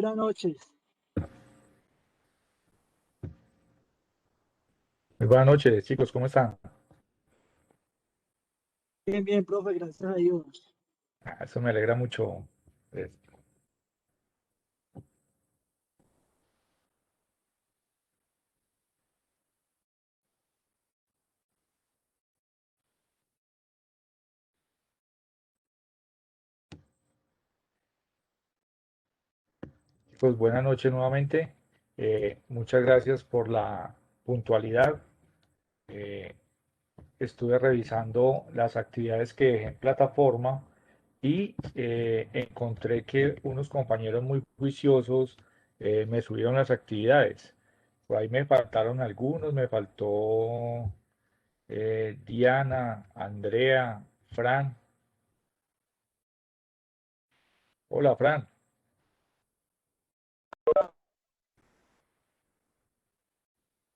buenas noches. Muy buenas noches, chicos, ¿cómo están? Bien, bien, profe, gracias a Dios. Eso me alegra mucho. Eh, Chicos, buenas noches nuevamente. Muchas gracias por la puntualidad. Eh, Estuve revisando las actividades que dejé en plataforma y encontré que unos compañeros muy juiciosos me subieron las actividades. Por ahí me faltaron algunos, me faltó Diana, Andrea, Fran. Hola, Fran.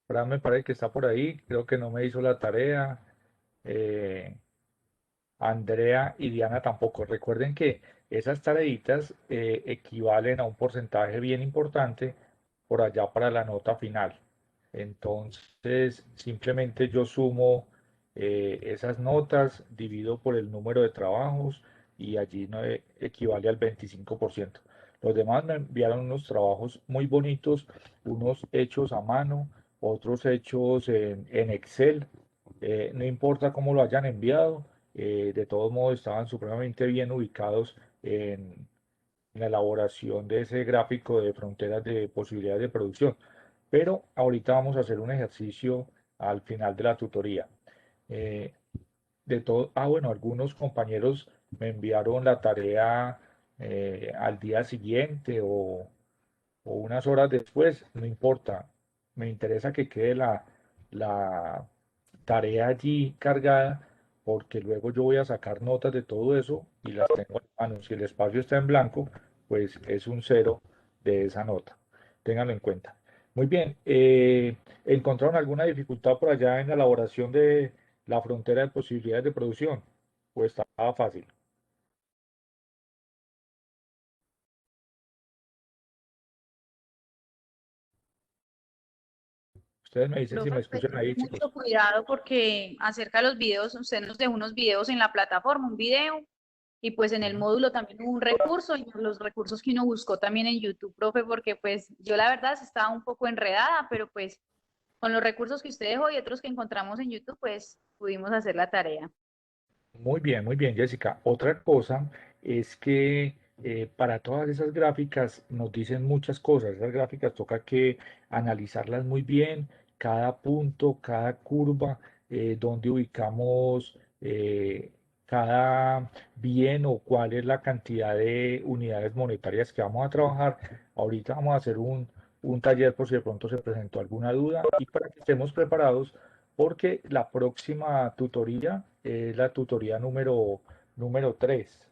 Fran me parece que está por ahí, creo que no me hizo la tarea. eh, Andrea y Diana tampoco. Recuerden que esas tareitas equivalen a un porcentaje bien importante por allá para la nota final. Entonces, simplemente yo sumo esas notas, divido por el número de trabajos y allí no equivale al 25%. Los demás me enviaron unos trabajos muy bonitos, unos hechos a mano, otros hechos en Excel. No importa cómo lo hayan enviado, de todos modos estaban supremamente bien ubicados en la elaboración de ese gráfico de fronteras de posibilidades de producción. Pero ahorita vamos a hacer un ejercicio al final de la tutoría. Eh, bueno, algunos compañeros me enviaron la tarea al día siguiente o unas horas después, no importa. Me interesa que quede la tarea allí cargada porque luego yo voy a sacar notas de todo eso y las tengo en mano. Si el espacio está en blanco, pues es un cero de esa nota. Ténganlo en cuenta. Muy bien. ¿Encontraron alguna dificultad por allá en la elaboración de la frontera de posibilidades de producción? Pues estaba fácil. Ustedes me dicen si Profe, me pues escuchan ahí, mucho chicos. cuidado porque acerca de los videos, usted nos dejó unos videos en la plataforma, un video, y pues en el Sí. módulo también hubo un recurso, y los recursos que uno buscó también en YouTube, profe, porque pues yo la verdad sí estaba un poco enredada, pero pues con los recursos que usted dejó y otros que encontramos en YouTube, pues pudimos hacer la tarea. Muy bien, Jessica. Otra cosa es que para todas esas gráficas nos dicen muchas cosas. Esas gráficas toca que analizarlas muy bien, cada punto, cada curva, dónde ubicamos cada bien o cuál es la cantidad de unidades monetarias que vamos a trabajar. Ahorita vamos a hacer un taller por si de pronto se presentó alguna duda y para que estemos preparados porque la próxima tutoría es la tutoría número 3.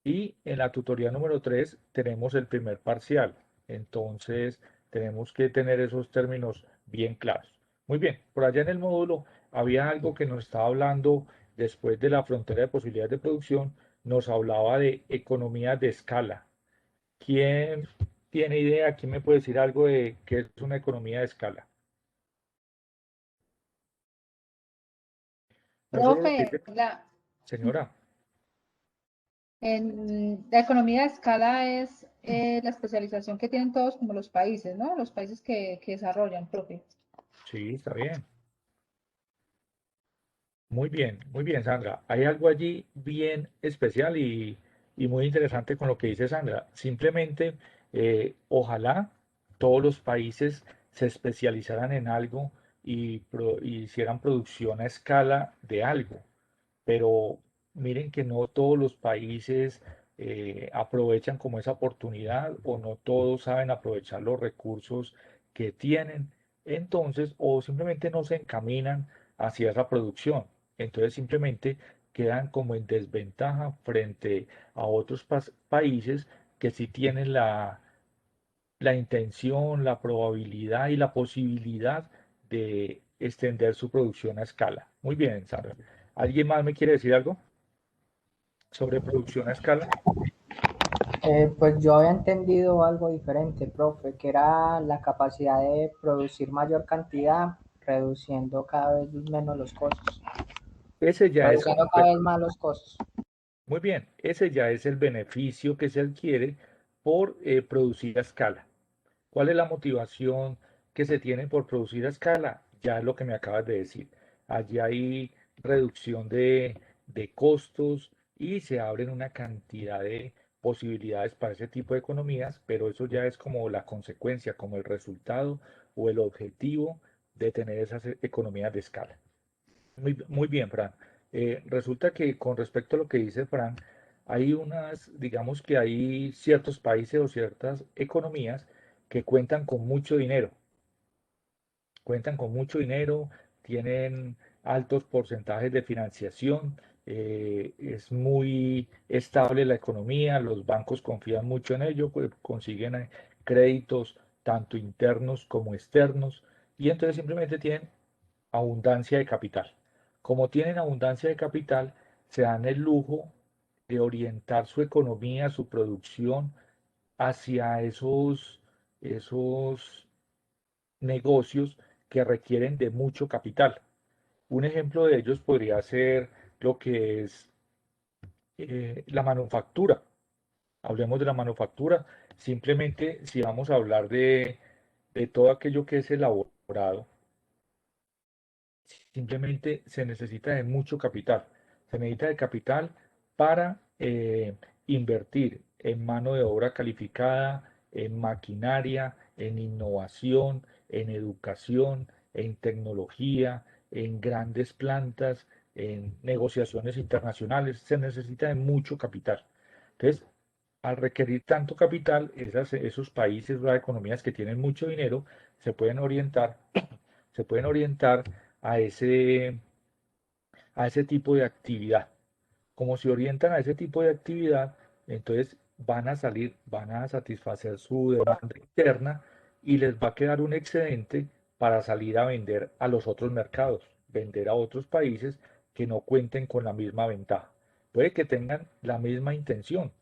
Y en la tutoría número 3 tenemos el primer parcial. Entonces tenemos que tener esos términos bien claros. Muy bien, por allá en el módulo había algo que nos estaba hablando después de la frontera de posibilidades de producción, nos hablaba de economías de escala. ¿Quién tiene idea? ¿Quién me puede decir algo de qué es una economía de escala? No solo lo que Profe, dice, señora. la economía de escala es la especialización que tienen todos como los países, ¿no? Los países que desarrollan, profe. Sí, está bien. Muy bien, Sandra. Hay algo allí bien especial y muy interesante con lo que dice Sandra. Simplemente, ojalá todos los países se especializaran en algo y hicieran producción a escala de algo. Pero miren que no todos los países aprovechan como esa oportunidad o no todos saben aprovechar los recursos que tienen, entonces, o simplemente no se encaminan hacia esa producción. Entonces simplemente quedan como en desventaja frente a otros países que sí tienen la intención, la probabilidad y la posibilidad de extender su producción a escala. Muy bien, Sandra. ¿Alguien más me quiere decir algo sobre producción a escala? Pues yo había entendido algo diferente, profe, que era la capacidad de producir mayor cantidad, reduciendo cada vez menos los costos, Ese ya es reduciendo como, cada vez más los costos. muy bien, ese ya es el beneficio que se adquiere por producir a escala. ¿Cuál es la motivación que se tiene por producir a escala? Ya es lo que me acabas de decir. Allí hay reducción de costos y se abren una cantidad de posibilidades para ese tipo de economías, pero eso ya es como la consecuencia, como el resultado o el objetivo de tener esas economías de escala. Muy bien, Fran. Resulta que con respecto a lo que dice Fran, hay digamos que hay ciertos países o ciertas economías que cuentan con mucho dinero, tienen altos porcentajes de financiación, es muy estable la economía, los bancos confían mucho en ello, pues consiguen créditos tanto internos como externos y entonces simplemente tienen abundancia de capital. Como tienen abundancia de capital, se dan el lujo de orientar su economía, su producción hacia esos negocios que requieren de mucho capital. Un ejemplo de ellos podría ser lo que es la manufactura. Hablemos de la manufactura. Simplemente si vamos a hablar de todo aquello que es elaborado, simplemente se necesita de mucho capital. Se necesita de capital para invertir en mano de obra calificada, en maquinaria, en innovación, en educación, en tecnología, en grandes plantas, en negociaciones internacionales. Se necesita de mucho capital. Entonces, al requerir tanto capital, esos países o economías que tienen mucho dinero se pueden orientar, se pueden orientar a ese tipo de actividad. Como se orientan a ese tipo de actividad, entonces van a satisfacer su demanda interna y les va a quedar un excedente para salir a vender a los otros mercados, vender a otros países que no cuenten con la misma ventaja. Puede que tengan la misma intención,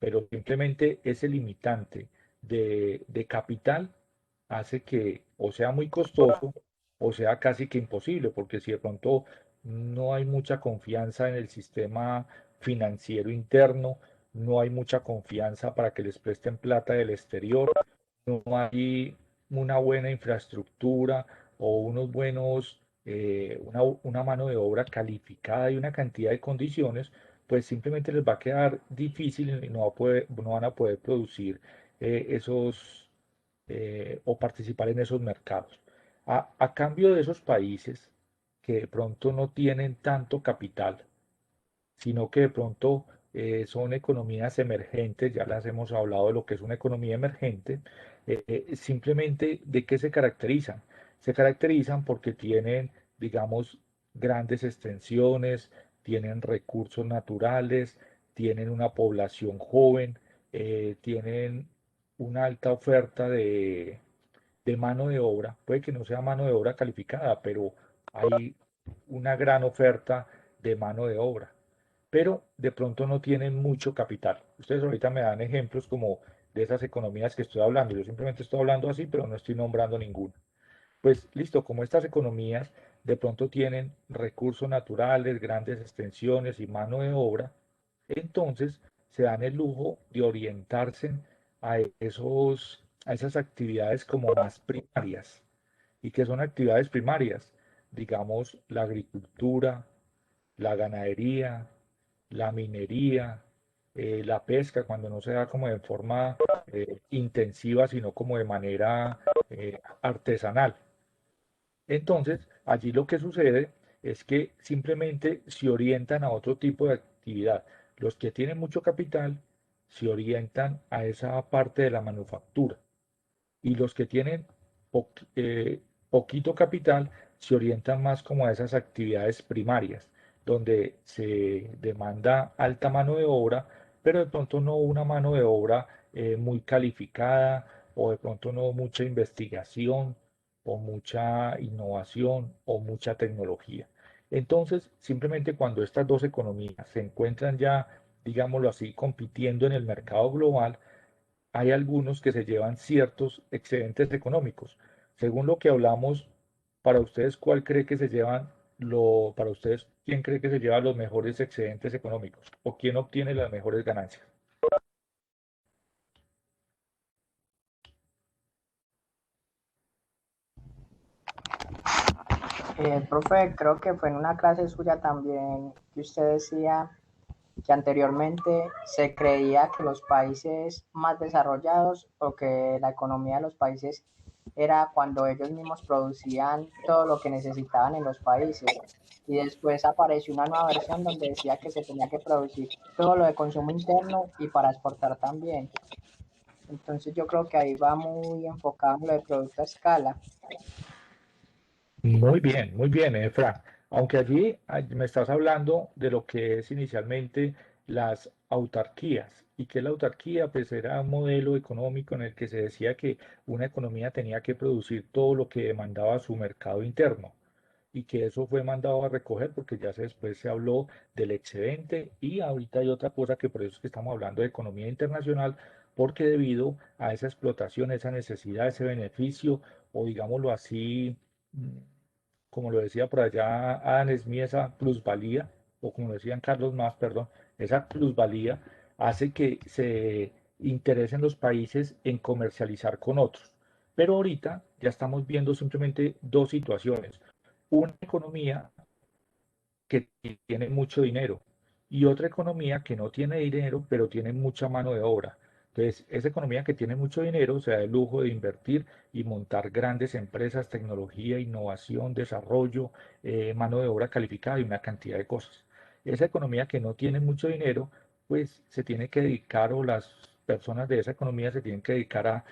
pero simplemente ese limitante de capital hace que o sea muy costoso o sea casi que imposible, porque si de pronto no hay mucha confianza en el sistema financiero interno, no hay mucha confianza para que les presten plata del exterior, no hay una buena infraestructura o una mano de obra calificada y una cantidad de condiciones, pues simplemente les va a quedar difícil y no van a poder producir o participar en esos mercados. A cambio de esos países que de pronto no tienen tanto capital, sino que de pronto son economías emergentes, ya las hemos hablado de lo que es una economía emergente, simplemente ¿de qué se caracterizan? Se caracterizan porque tienen, digamos, grandes extensiones, tienen recursos naturales, tienen una población joven, tienen una alta oferta de mano de obra, puede que no sea mano de obra calificada, pero hay una gran oferta de mano de obra, pero de pronto no tienen mucho capital. Ustedes ahorita me dan ejemplos como de esas economías que estoy hablando. Yo simplemente estoy hablando así, pero no estoy nombrando ninguna. Pues listo, como estas economías de pronto tienen recursos naturales, grandes extensiones y mano de obra, entonces se dan el lujo de orientarse a esas actividades como más primarias. ¿Y que son actividades primarias? Digamos, la agricultura, la ganadería, la minería, la pesca, cuando no se da como de forma intensiva, sino como de manera artesanal. Entonces, allí lo que sucede es que simplemente se orientan a otro tipo de actividad. Los que tienen mucho capital se orientan a esa parte de la manufactura y los que tienen po- eh, poquito capital se orientan más como a esas actividades primarias, donde se demanda alta mano de obra, pero de pronto no una mano de obra muy calificada o de pronto no mucha investigación o mucha innovación o mucha tecnología. Entonces, simplemente cuando estas dos economías se encuentran ya digámoslo así, compitiendo en el mercado global, hay algunos que se llevan ciertos excedentes económicos. Según lo que hablamos, para ustedes, ¿cuál cree que se llevan para ustedes, quién cree que se lleva los mejores excedentes económicos o quién obtiene las mejores ganancias? Profe, creo que fue en una clase suya también que usted decía que anteriormente se creía que los países más desarrollados o que la economía de los países era cuando ellos mismos producían todo lo que necesitaban en los países. Y después apareció una nueva versión donde decía que se tenía que producir todo lo de consumo interno y para exportar también. Entonces yo creo que ahí va muy enfocado en lo de producto a escala. Muy bien, Efra. Aunque allí me estás hablando de lo que es inicialmente las autarquías. ¿Y qué es la autarquía? Pues era un modelo económico en el que se decía que una economía tenía que producir todo lo que demandaba su mercado interno y que eso fue mandado a recoger porque ya después se habló del excedente y ahorita hay otra cosa que por eso es que estamos hablando de economía internacional porque debido a esa explotación, esa necesidad, ese beneficio o digámoslo así, mm, como lo decía por allá Adam Smith, esa plusvalía, o como decían Carlos Más, perdón, esa plusvalía hace que se interesen los países en comercializar con otros. Pero ahorita ya estamos viendo simplemente dos situaciones. Una economía que tiene mucho dinero y otra economía que no tiene dinero, pero tiene mucha mano de obra. Entonces, esa economía que tiene mucho dinero se da el lujo de invertir y montar grandes empresas, tecnología, innovación, desarrollo, mano de obra calificada y una cantidad de cosas. Esa economía que no tiene mucho dinero, pues se tiene que dedicar o las personas de esa economía se tienen que dedicar a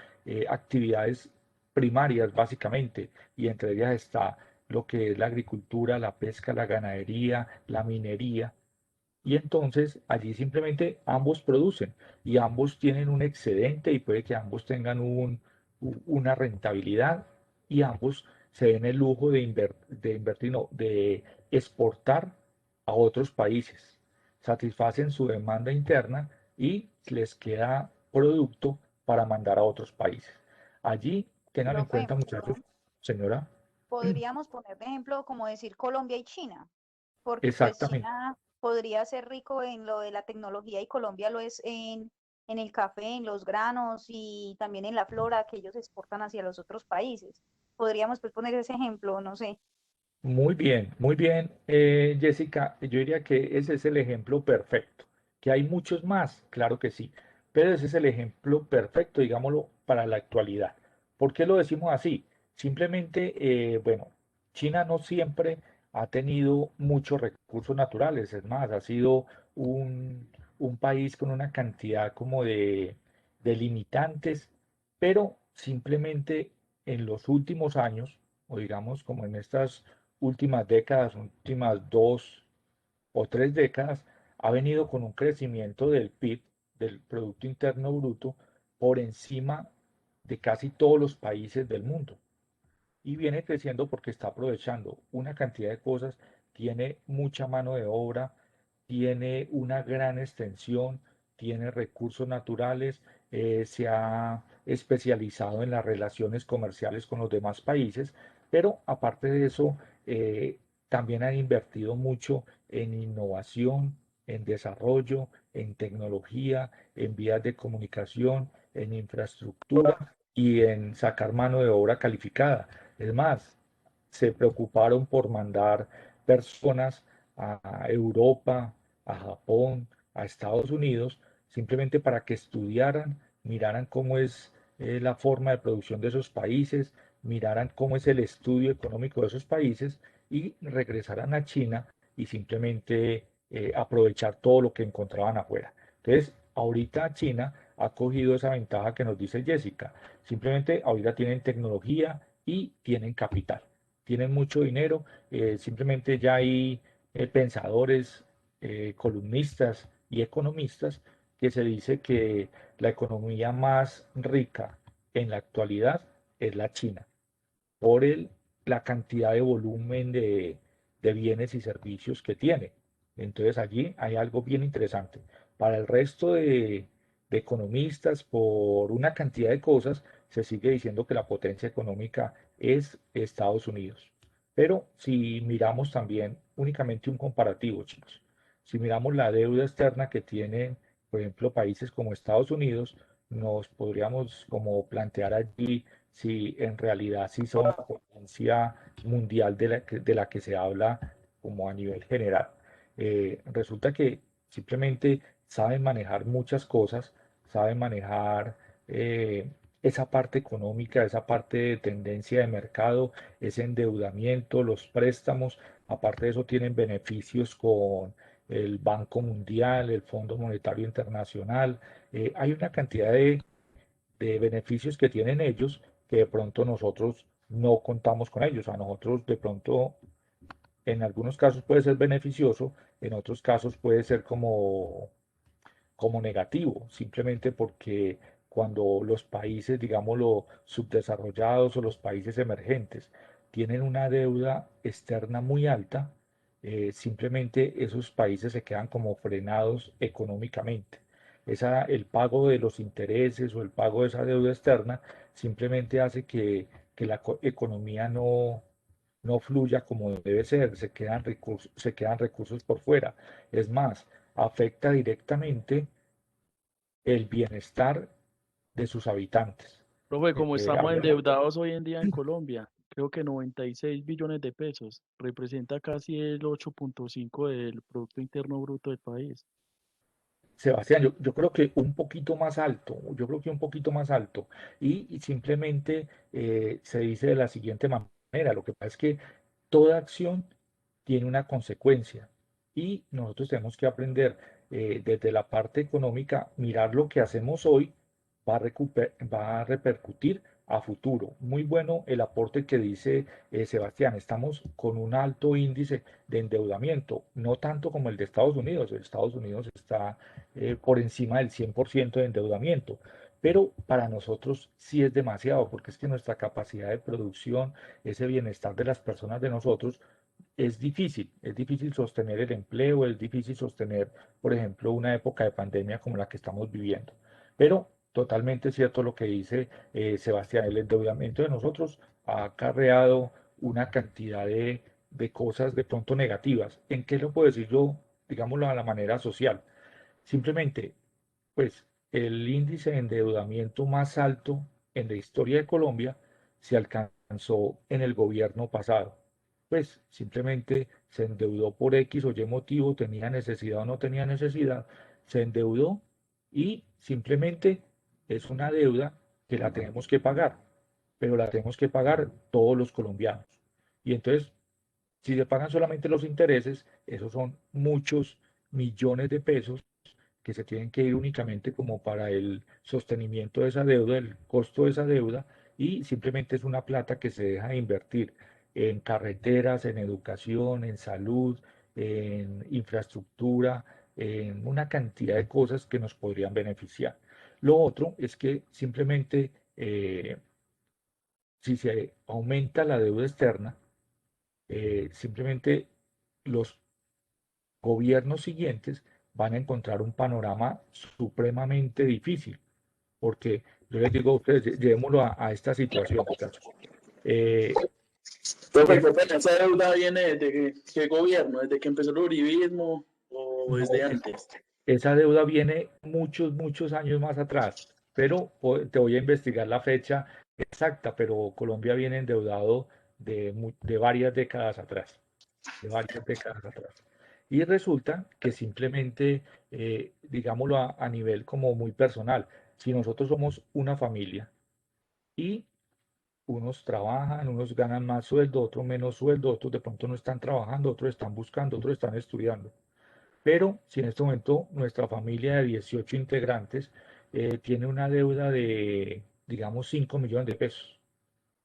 actividades primarias, básicamente, y entre ellas está lo que es la agricultura, la pesca, la ganadería, la minería. Y entonces allí simplemente ambos producen y ambos tienen un excedente y puede que ambos tengan una rentabilidad y ambos se den el lujo de invertir, no, de exportar a otros países. Satisfacen su demanda interna y les queda producto para mandar a otros países. Allí tengan en Profe, cuenta, muchachos, señora. podríamos poner de ejemplo como decir Colombia y China, porque pues Exactamente. China podría ser rico en lo de la tecnología y Colombia lo es en el café, en los granos y también en la flora que ellos exportan hacia los otros países. Podríamos pues poner ese ejemplo, no sé. Muy bien, Jessica. Yo diría que ese es el ejemplo perfecto. Que hay muchos más, claro que sí, pero ese es el ejemplo perfecto, digámoslo, para la actualidad. ¿Por qué lo decimos así? Simplemente, bueno, China no siempre ha tenido muchos recursos naturales, es más, ha sido un país con una cantidad como de limitantes, pero simplemente en los últimos años, o digamos como en estas últimas décadas, últimas 2 o 3 décadas, ha venido con un crecimiento del PIB, del Producto Interno Bruto, por encima de casi todos los países del mundo y viene creciendo porque está aprovechando una cantidad de cosas, tiene mucha mano de obra, tiene una gran extensión, tiene recursos naturales, se ha especializado en las relaciones comerciales con los demás países, pero aparte de eso, también han invertido mucho en innovación, en desarrollo, en tecnología, en vías de comunicación, en infraestructura y en sacar mano de obra calificada. Es más, se preocuparon por mandar personas a Europa, a Japón, a Estados Unidos, simplemente para que estudiaran, miraran cómo es la forma de producción de esos países, miraran cómo es el estudio económico de esos países y regresaran a China y simplemente aprovechar todo lo que encontraban afuera. Entonces, ahorita China ha cogido esa ventaja que nos dice Jessica. Simplemente ahorita tienen tecnología y tienen capital. Tienen mucho dinero, simplemente ya hay pensadores, columnistas y economistas que se dice que la economía más rica en la actualidad es la China, por la cantidad de volumen de bienes y servicios que tiene. Entonces allí hay algo bien interesante. para el resto de economistas, por una cantidad de cosas, se sigue diciendo que la potencia económica es Estados Unidos. Pero si miramos también únicamente un comparativo, chicos, si miramos la deuda externa que tienen, por ejemplo, países como Estados Unidos, nos podríamos como plantear allí si en realidad sí son la potencia mundial de la que se habla como a nivel general. Resulta que simplemente saben manejar muchas cosas, saben manejar eh, esa parte económica, esa parte de tendencia de mercado, ese endeudamiento, los préstamos. Aparte de eso, tienen beneficios con el Banco Mundial, el Fondo Monetario Internacional. Hay una cantidad de beneficios que tienen ellos que de pronto nosotros no contamos con ellos. A nosotros de pronto en algunos casos puede ser beneficioso, en otros casos puede ser como negativo, simplemente porque cuando los países, digámoslo, subdesarrollados o los países emergentes tienen una deuda externa muy alta, simplemente esos países se quedan como frenados económicamente. El pago de los intereses o el pago de esa deuda externa simplemente hace que la economía no fluya como debe ser, se quedan recursos por fuera. Es más, afecta directamente el bienestar de sus habitantes. Profe, como estamos Hablemos, endeudados hoy en día en Colombia, creo que 96 billones de pesos, representa casi el 8.5 del Producto Interno Bruto del país. Sebastián, yo creo que un poquito más alto, yo creo que un poquito más alto. Y simplemente se dice de la siguiente manera, lo que pasa es que toda acción tiene una consecuencia y nosotros tenemos que aprender desde la parte económica, mirar lo que hacemos hoy va a repercutir a futuro. Muy bueno el aporte que dice Sebastián, estamos con un alto índice de endeudamiento, no tanto como el de Estados Unidos. El Estados Unidos está por encima del 100% de endeudamiento. Pero para nosotros sí es demasiado, porque es que nuestra capacidad de producción, ese bienestar de las personas de nosotros, es difícil sostener el empleo, es difícil sostener, por ejemplo, una época de pandemia como la que estamos viviendo. Pero totalmente cierto lo que dice Sebastián, el endeudamiento de nosotros ha acarreado una cantidad de cosas de pronto negativas. ¿En qué lo puedo decir yo, digámoslo a la manera social? Simplemente, pues el índice de endeudamiento más alto en la historia de Colombia se alcanzó en el gobierno pasado. Pues simplemente se endeudó por X o Y motivo, tenía necesidad o no tenía necesidad, se endeudó y simplemente es una deuda que la tenemos que pagar, pero la tenemos que pagar todos los colombianos. Y entonces, si se pagan solamente los intereses, esos son muchos millones de pesos que se tienen que ir únicamente como para el sostenimiento de esa deuda, el costo de esa deuda, y simplemente es una plata que se deja de invertir en carreteras, en educación, en salud, en infraestructura, en una cantidad de cosas que nos podrían beneficiar. Lo otro es que simplemente si se aumenta la deuda externa, simplemente los gobiernos siguientes van a encontrar un panorama supremamente difícil, porque yo les digo a ustedes, llevémoslo a esta situación, muchachos. Profe, qué pena, ¿esa deuda viene desde qué gobierno? ¿Desde que empezó el uribismo o desde antes? Esa deuda viene muchos, muchos años más atrás, pero te voy a investigar la fecha exacta, pero Colombia viene endeudado de varias décadas atrás, de varias décadas atrás. Y resulta que simplemente, digámoslo a nivel como muy personal, si nosotros somos una familia y unos trabajan, unos ganan más sueldo, otros menos sueldo, otros de pronto no están trabajando, otros están buscando, otros están estudiando. Pero si en este momento nuestra familia de 18 integrantes tiene una deuda de, digamos, 5 millones de pesos,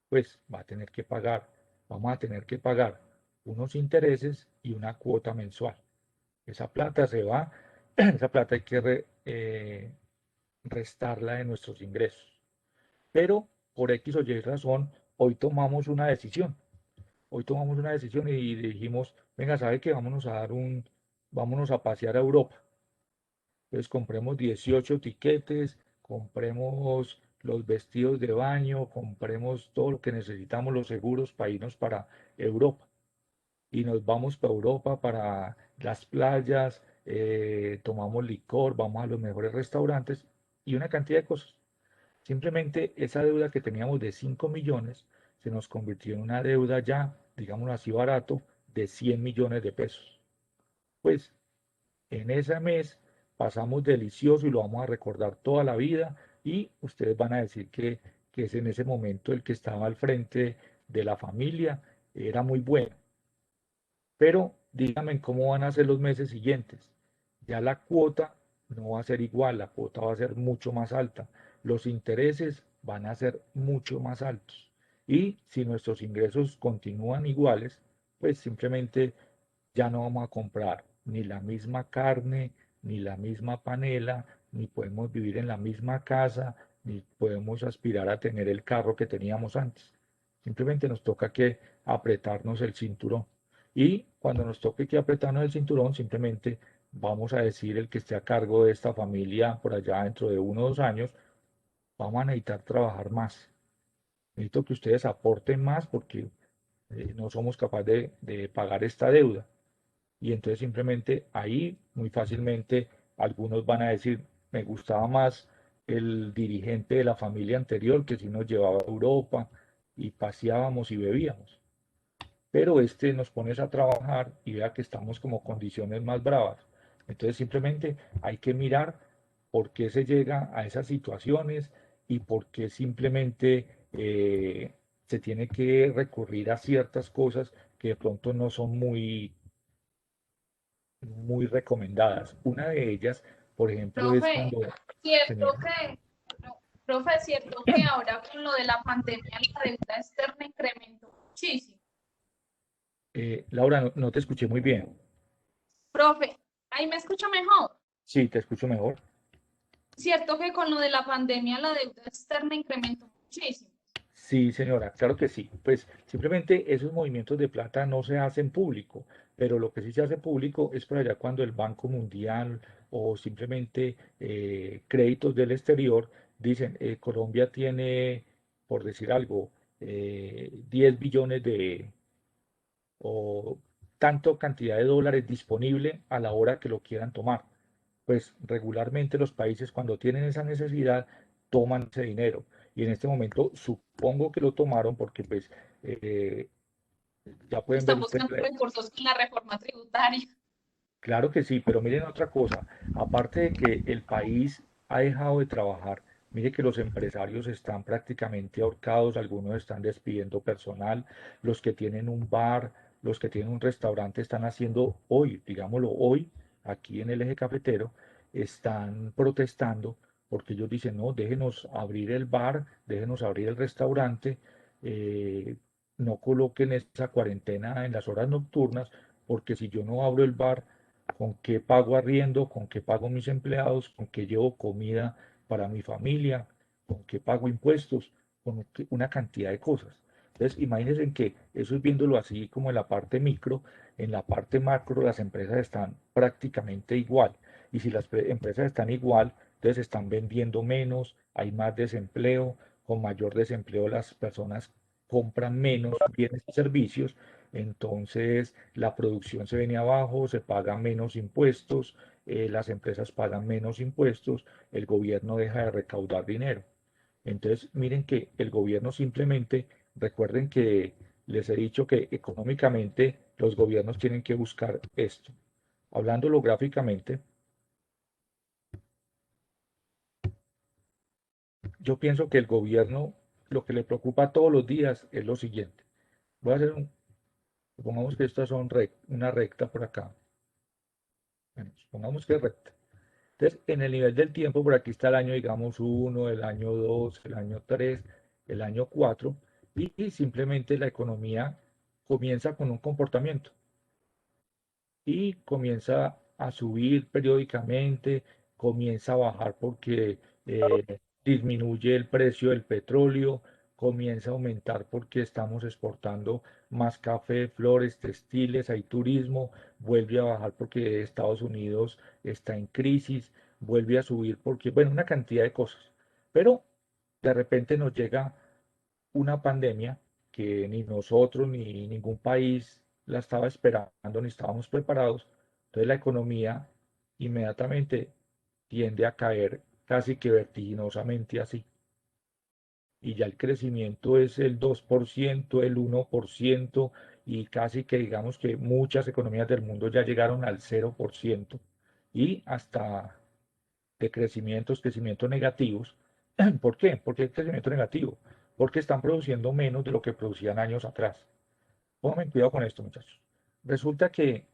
pues va a tener que pagar, vamos a tener que pagar unos intereses y una cuota mensual. Esa plata se va, esa plata hay que restarla de nuestros ingresos. Pero por X o Y razón, hoy tomamos una decisión. Hoy tomamos una decisión y dijimos, venga, ¿sabe qué? Vámonos a pasear a Europa. Entonces compremos 18 tiquetes, compremos los vestidos de baño, compremos todo lo que necesitamos, los seguros para irnos para Europa. Y nos vamos para Europa, para las playas, tomamos licor, vamos a los mejores restaurantes y una cantidad de cosas. Simplemente esa deuda que teníamos de 5 millones se nos convirtió en una deuda ya, digámoslo así barato, de 100 millones de pesos. Pues en ese mes pasamos delicioso y lo vamos a recordar toda la vida y ustedes van a decir que es en ese momento el que estaba al frente de la familia, era muy bueno. Pero díganme cómo van a ser los meses siguientes. Ya la cuota no va a ser igual, la cuota va a ser mucho más alta. Los intereses van a ser mucho más altos. Y si nuestros ingresos continúan iguales, pues simplemente ya no vamos a comprar ni la misma carne, ni la misma panela, ni podemos vivir en la misma casa, ni podemos aspirar a tener el carro que teníamos antes. Simplemente nos toca que apretarnos el cinturón. Y cuando nos toque que apretarnos el cinturón, simplemente vamos a decir el que esté a cargo de esta familia por allá dentro de 1 o 2 años, vamos a necesitar trabajar más. Necesito que ustedes aporten más porque no somos capaces de pagar esta deuda. Y entonces simplemente ahí muy fácilmente algunos van a decir, me gustaba más el dirigente de la familia anterior que si nos llevaba a Europa y paseábamos y bebíamos. Pero este nos pones a trabajar y vea que estamos como condiciones más bravas. Entonces simplemente hay que mirar por qué se llega a esas situaciones y por qué simplemente se tiene que recurrir a ciertas cosas que de pronto no son muy recomendadas. Una de ellas, por ejemplo, es Profe, cuando, cierto señora, que, profe, cierto que ahora con lo de la pandemia la deuda externa incrementó muchísimo. Laura, no te escuché muy bien. Profe, ahí me escucha mejor. Sí, te escucho mejor. Cierto que con lo de la pandemia la deuda externa incrementó muchísimo. Sí, señora, claro que sí. Pues simplemente esos movimientos de plata no se hacen público, pero lo que sí se hace público es por allá cuando el Banco Mundial o simplemente créditos del exterior dicen, Colombia tiene, por decir algo, 10 billones o tanto cantidad de dólares disponible a la hora que lo quieran tomar. Pues regularmente los países cuando tienen esa necesidad toman ese dinero. Y en este momento supongo que lo tomaron porque pues eh, ya pueden ver Están ustedes. buscando recursos con la reforma tributaria. Claro que sí, pero miren otra cosa. Aparte de que el país ha dejado de trabajar, mire que los empresarios están prácticamente ahorcados, algunos están despidiendo personal, los que tienen un bar, los que tienen un restaurante están haciendo hoy, digámoslo hoy, aquí en el eje cafetero, están protestando porque ellos dicen, no, déjenos abrir el bar, déjenos abrir el restaurante, eh, no coloquen esa cuarentena en las horas nocturnas, porque si yo no abro el bar, con qué pago arriendo, con qué pago mis empleados, con qué llevo comida para mi familia, con qué pago impuestos, una cantidad de cosas. Entonces, imagínense que eso es viéndolo así como en la parte micro, en la parte macro las empresas están prácticamente igual. Y si las empresas están igual, entonces están vendiendo menos, hay más desempleo, con mayor desempleo las personas compran menos bienes y servicios, entonces la producción se viene abajo, se pagan menos impuestos, las empresas pagan menos impuestos, el gobierno deja de recaudar dinero. Entonces, miren que el gobierno simplemente, recuerden que les he dicho que económicamente los gobiernos tienen que buscar esto. Hablándolo gráficamente, yo pienso que el gobierno lo que le preocupa todos los días es lo siguiente. Voy a hacer supongamos que estas son una recta por acá. Bueno, supongamos que es recta. Entonces, en el nivel del tiempo, por aquí está el año, digamos, 1, el año 2, el año 3, el año 4, y simplemente la economía comienza con un comportamiento y comienza a subir periódicamente, comienza a bajar porque disminuye el precio del petróleo, comienza a aumentar porque estamos exportando más café, flores, textiles, hay turismo, vuelve a bajar porque Estados Unidos está en crisis, vuelve a subir porque, bueno, una cantidad de cosas. Pero de repente nos llega una pandemia que ni nosotros ni ningún país la estaba esperando ni estábamos preparados. Entonces la economía inmediatamente tiende a caer casi que vertiginosamente así. Y ya el crecimiento es el 2%, el 1%, y casi que digamos que muchas economías del mundo ya llegaron al 0% y hasta de crecimientos negativos. ¿Por qué? ¿Por qué crecimiento negativo? Porque están produciendo menos de lo que producían años atrás. Pónganme cuidado con esto, muchachos. Resulta que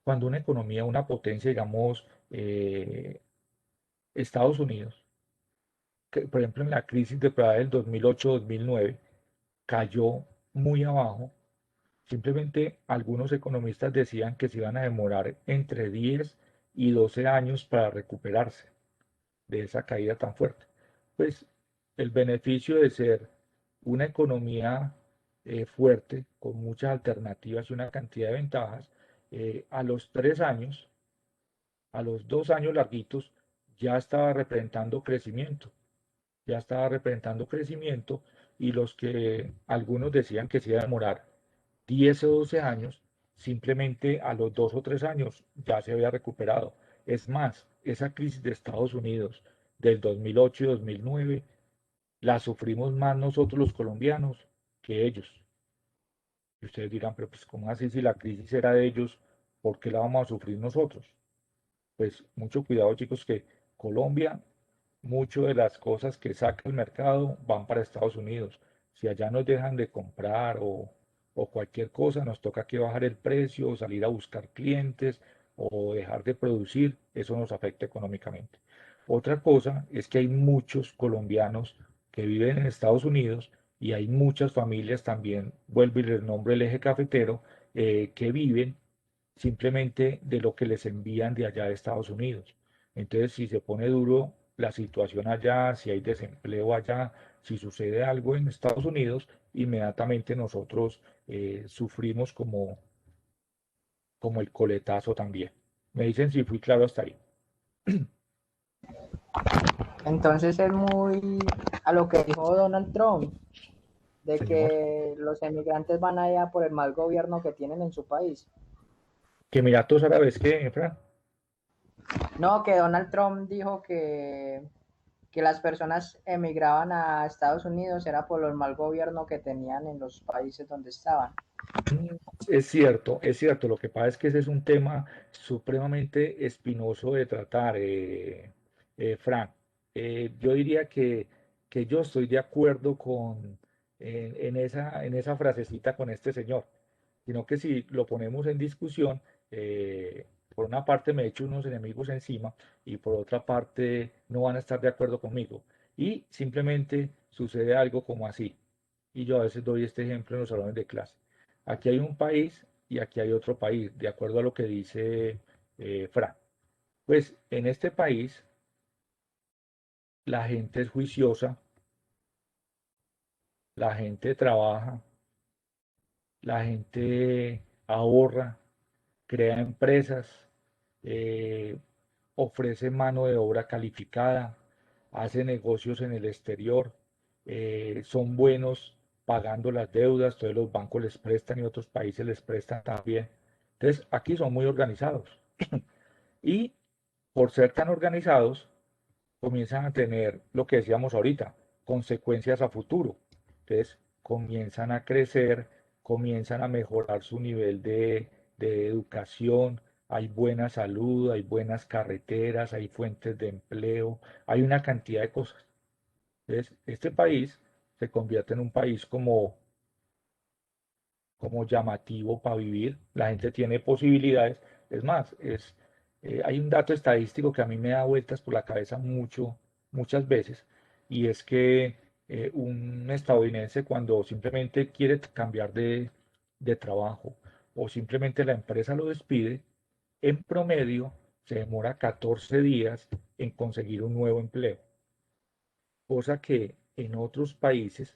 cuando una economía, una potencia, digamos, Estados Unidos, que, por ejemplo, en la crisis de del 2008-2009, cayó muy abajo. Simplemente algunos economistas decían que se iban a demorar entre 10 y 12 años para recuperarse de esa caída tan fuerte. Pues el beneficio de ser una economía fuerte, con muchas alternativas y una cantidad de ventajas, a los 3 años, a los 2 años larguitos, ya estaba representando crecimiento, ya estaba representando crecimiento, y los que algunos decían que se iba a demorar 10 o 12 años, simplemente a los 2 o 3 años ya se había recuperado. Es más, esa crisis de Estados Unidos del 2008 y 2009 la sufrimos más nosotros los colombianos que ellos. Y ustedes dirán, pero pues ¿cómo así si la crisis era de ellos? ¿Por qué la vamos a sufrir nosotros? Pues mucho cuidado, chicos, que Colombia, mucho de las cosas que saca el mercado van para Estados Unidos. Si allá nos dejan de comprar o cualquier cosa, nos toca que bajar el precio, o salir a buscar clientes o dejar de producir, eso nos afecta económicamente. Otra cosa es que hay muchos colombianos que viven en Estados Unidos, y hay muchas familias también, vuelvo y les nombro el eje cafetero, que viven simplemente de lo que les envían de allá de Estados Unidos. Entonces, si se pone duro la situación allá, si hay desempleo allá, si sucede algo en Estados Unidos, inmediatamente nosotros sufrimos como el coletazo también. Me dicen si fui claro hasta ahí. Entonces es muy a lo que dijo Donald Trump, de Señor, que los emigrantes van allá por el mal gobierno que tienen en su país. que Emiratos Árabes, ¿qué, Fran? No, que Donald Trump dijo que las personas emigraban a Estados Unidos era por el mal gobierno que tenían en los países donde estaban. Es cierto, es cierto. Lo que pasa es que ese es un tema supremamente espinoso de tratar, Fran. Yo diría que yo estoy de acuerdo en esa frasecita con este señor, sino que si lo ponemos en discusión, por una parte me echo unos enemigos encima y por otra parte no van a estar de acuerdo conmigo. Y simplemente sucede algo como así. Y yo a veces doy este ejemplo en los salones de clase. Aquí hay un país y aquí hay otro país, de acuerdo a lo que dice Fran. Pues en este país la gente es juiciosa, la gente trabaja, la gente ahorra, crea empresas, eh, ofrece mano de obra calificada, hace negocios en el exterior, son buenos pagando las deudas, todos los bancos les prestan y otros países les prestan también. Entonces, aquí son muy organizados. Y por ser tan organizados, comienzan a tener lo que decíamos ahorita, consecuencias a futuro. Entonces, comienzan a crecer, comienzan a mejorar su nivel de educación, hay buena salud, hay buenas carreteras, hay fuentes de empleo, hay una cantidad de cosas. Entonces, este país se convierte en un país como llamativo para vivir, la gente tiene posibilidades. Es más, hay un dato estadístico que a mí me da vueltas por la cabeza muchas veces, y es que un estadounidense cuando simplemente quiere cambiar de trabajo o simplemente la empresa lo despide, en promedio se demora 14 días en conseguir un nuevo empleo, cosa que en otros países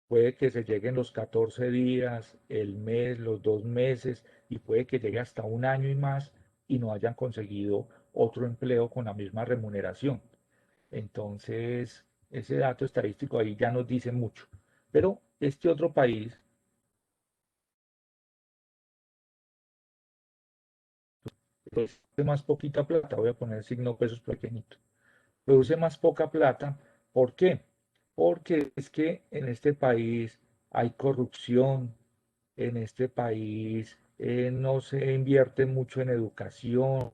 puede que se lleguen los 14 días, el mes, los 2 meses, y puede que llegue hasta un año y más y no hayan conseguido otro empleo con la misma remuneración. Entonces, ese dato estadístico ahí ya nos dice mucho. Pero este otro país produce más poquita plata, voy a poner signo pesos pequeñito, produce más poca plata. ¿Por qué? Porque es que en este país hay corrupción, en este país no se invierte mucho en educación,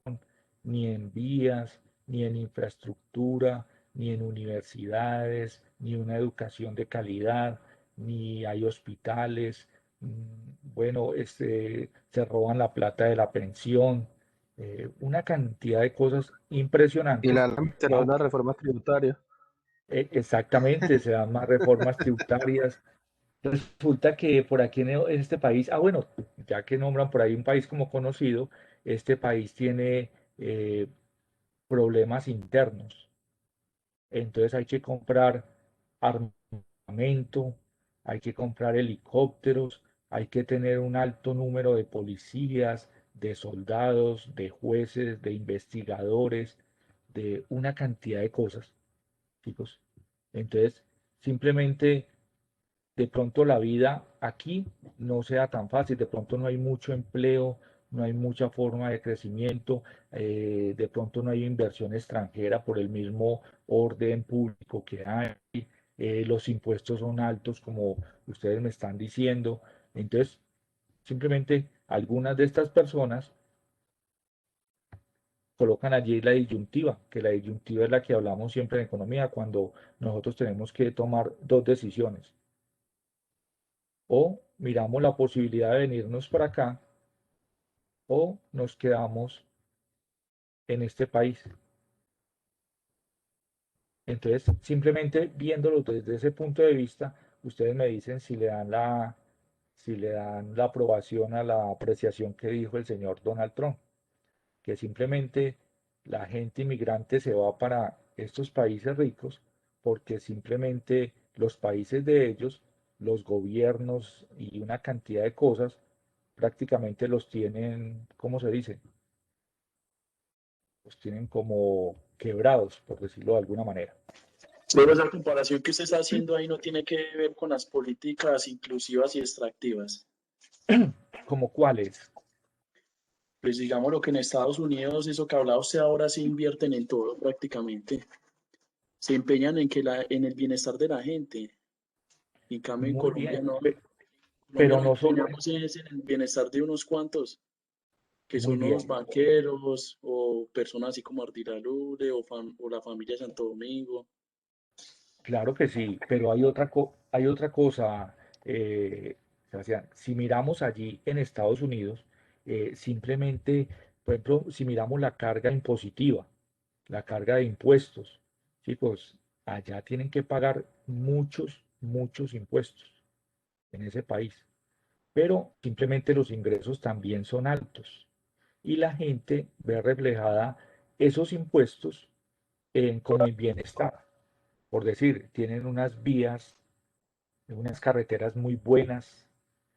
ni en vías, ni en infraestructura, ni en universidades, ni una educación de calidad, ni hay hospitales. Bueno, se roban la plata de la pensión, una cantidad de cosas Y impresionantes. será una reforma tributaria. Exactamente, se dan más reformas tributarias. Resulta que por aquí en este país, bueno, ya que nombran por ahí un país como conocido, este país tiene problemas internos. Entonces hay que comprar armamento, hay que comprar helicópteros, hay que tener un alto número de policías, de soldados, de jueces, de investigadores, de una cantidad de cosas, chicos. Entonces, simplemente de pronto la vida aquí no sea tan fácil, de pronto no hay mucho empleo, no hay mucha forma de crecimiento, de pronto no hay inversión extranjera por el mismo orden público que hay, los impuestos son altos como ustedes me están diciendo. Entonces, simplemente algunas de estas personas colocan allí la disyuntiva, que la disyuntiva es la que hablamos siempre en economía cuando nosotros tenemos que tomar dos decisiones. O miramos la posibilidad de venirnos para acá o nos quedamos en este país. Entonces, simplemente viéndolo desde ese punto de vista, ustedes me dicen si le dan la aprobación a la apreciación que dijo el señor Donald Trump, que simplemente la gente inmigrante se va para estos países ricos porque simplemente los países de ellos, los gobiernos y una cantidad de cosas prácticamente los tienen, ¿cómo se dice? Los tienen como quebrados, por decirlo de alguna manera. Pero esa comparación que usted está haciendo ahí no tiene que ver con las políticas inclusivas y extractivas. ¿Como cuáles? Pues digamos lo que en Estados Unidos, eso que hablaba usted ahora, se invierten en todo prácticamente. Se empeñan en en el bienestar de la gente. En cambio, en Muy bien, Colombia no. Colombia pero nos no solo, empeñamos es en el bienestar de unos cuantos, que muy son los bien, banqueros o personas así como Ardila Lure o la familia Santo Domingo. claro que sí, pero hay otra cosa, Sebastián. Si miramos allí en Estados Unidos, simplemente, por ejemplo, si miramos la carga impositiva, la carga de impuestos, chicos, allá tienen que pagar muchos, muchos impuestos en ese país, pero simplemente los ingresos también son altos y la gente ve reflejada esos impuestos como el bienestar. Por decir, tienen unas vías, unas carreteras muy buenas,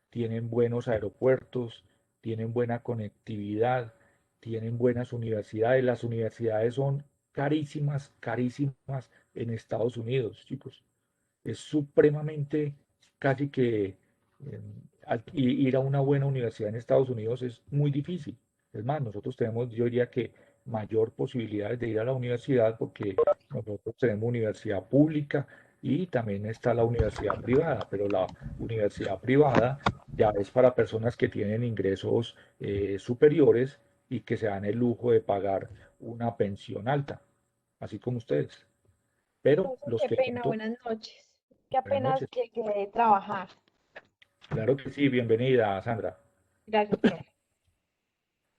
tienen buenos aeropuertos, tienen buena conectividad, tienen buenas universidades. Las universidades son carísimas, carísimas en Estados Unidos, chicos. Es supremamente, casi que ir a una buena universidad en Estados Unidos es muy difícil. Es más, nosotros tenemos, yo diría que mayor posibilidades de ir a la universidad porque nosotros tenemos universidad pública y también está la universidad privada, pero la universidad privada ya es para personas que tienen ingresos superiores y que se dan el lujo de pagar una pensión alta, así como ustedes. Pero Entonces, los qué que pena, pronto, buenas noches. Que buenas apenas noches. llegué de trabajar. Claro que sí, bienvenida, Sandra. Gracias, profe.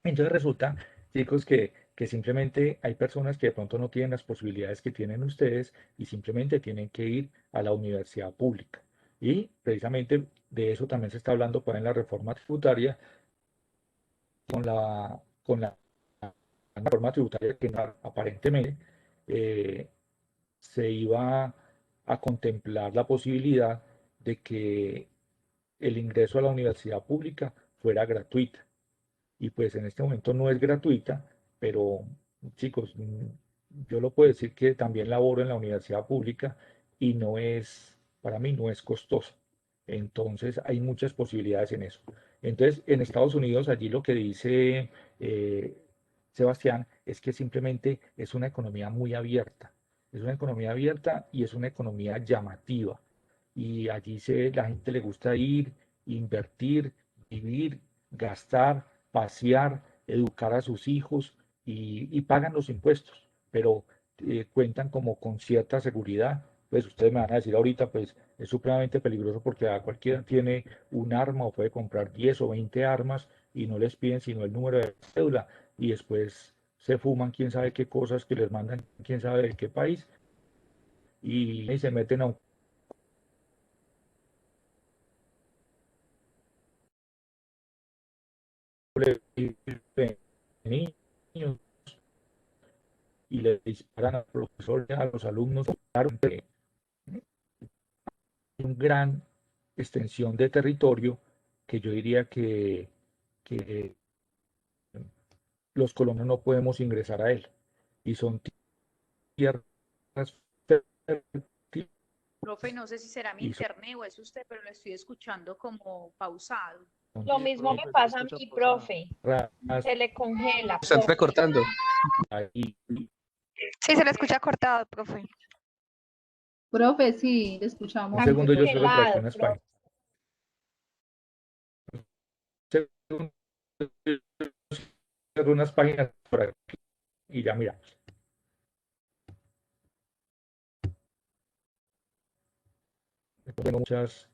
Entonces resulta, chicos, que simplemente hay personas que de pronto no tienen las posibilidades que tienen ustedes y simplemente tienen que ir a la universidad pública. Y precisamente de eso también se está hablando pues, en la reforma tributaria, con la reforma tributaria que aparentemente eh, se iba a contemplar la posibilidad de que el ingreso a la universidad pública fuera gratuita. Y pues en este momento no es gratuita, pero chicos, yo lo puedo decir que también laboro en la universidad pública y no es, para mí no es costoso. Entonces hay muchas posibilidades en eso. Entonces, en Estados Unidos, allí lo que dice eh, Sebastián es que simplemente es una economía muy abierta. Es una economía abierta y es una economía llamativa. Y allí la gente le gusta ir, invertir, vivir, gastar, pasear, educar a sus hijos y pagan los impuestos, pero cuentan como con cierta seguridad. Pues ustedes me van a decir ahorita, pues es supremamente peligroso porque a cualquiera tiene un arma o puede comprar 10 o 20 armas y no les piden sino el número de cédula y después se fuman quién sabe qué cosas que les mandan quién sabe de qué país y se meten a un colegio de niños y le disparan a los profesores, a los alumnos. Claro, una gran extensión de territorio que yo diría que los colombianos no podemos ingresar a él. Y son tierras fértiles Profe, no sé si será mi y son internet o es usted, pero lo estoy escuchando como pausado. Lo Sí, mismo me profe, se pasa a escucha mí, pausado. profe. raras Se le congela, Se está profe. entrecortando. ahí. Sí, se le escucha cortado, profe. Profe, sí, le Un escuchamos Está muy segundo, yo cierro por aquí congelado, unas profe. páginas. Un segundo, cierro unas páginas por aquí y ya mira. Tengo muchas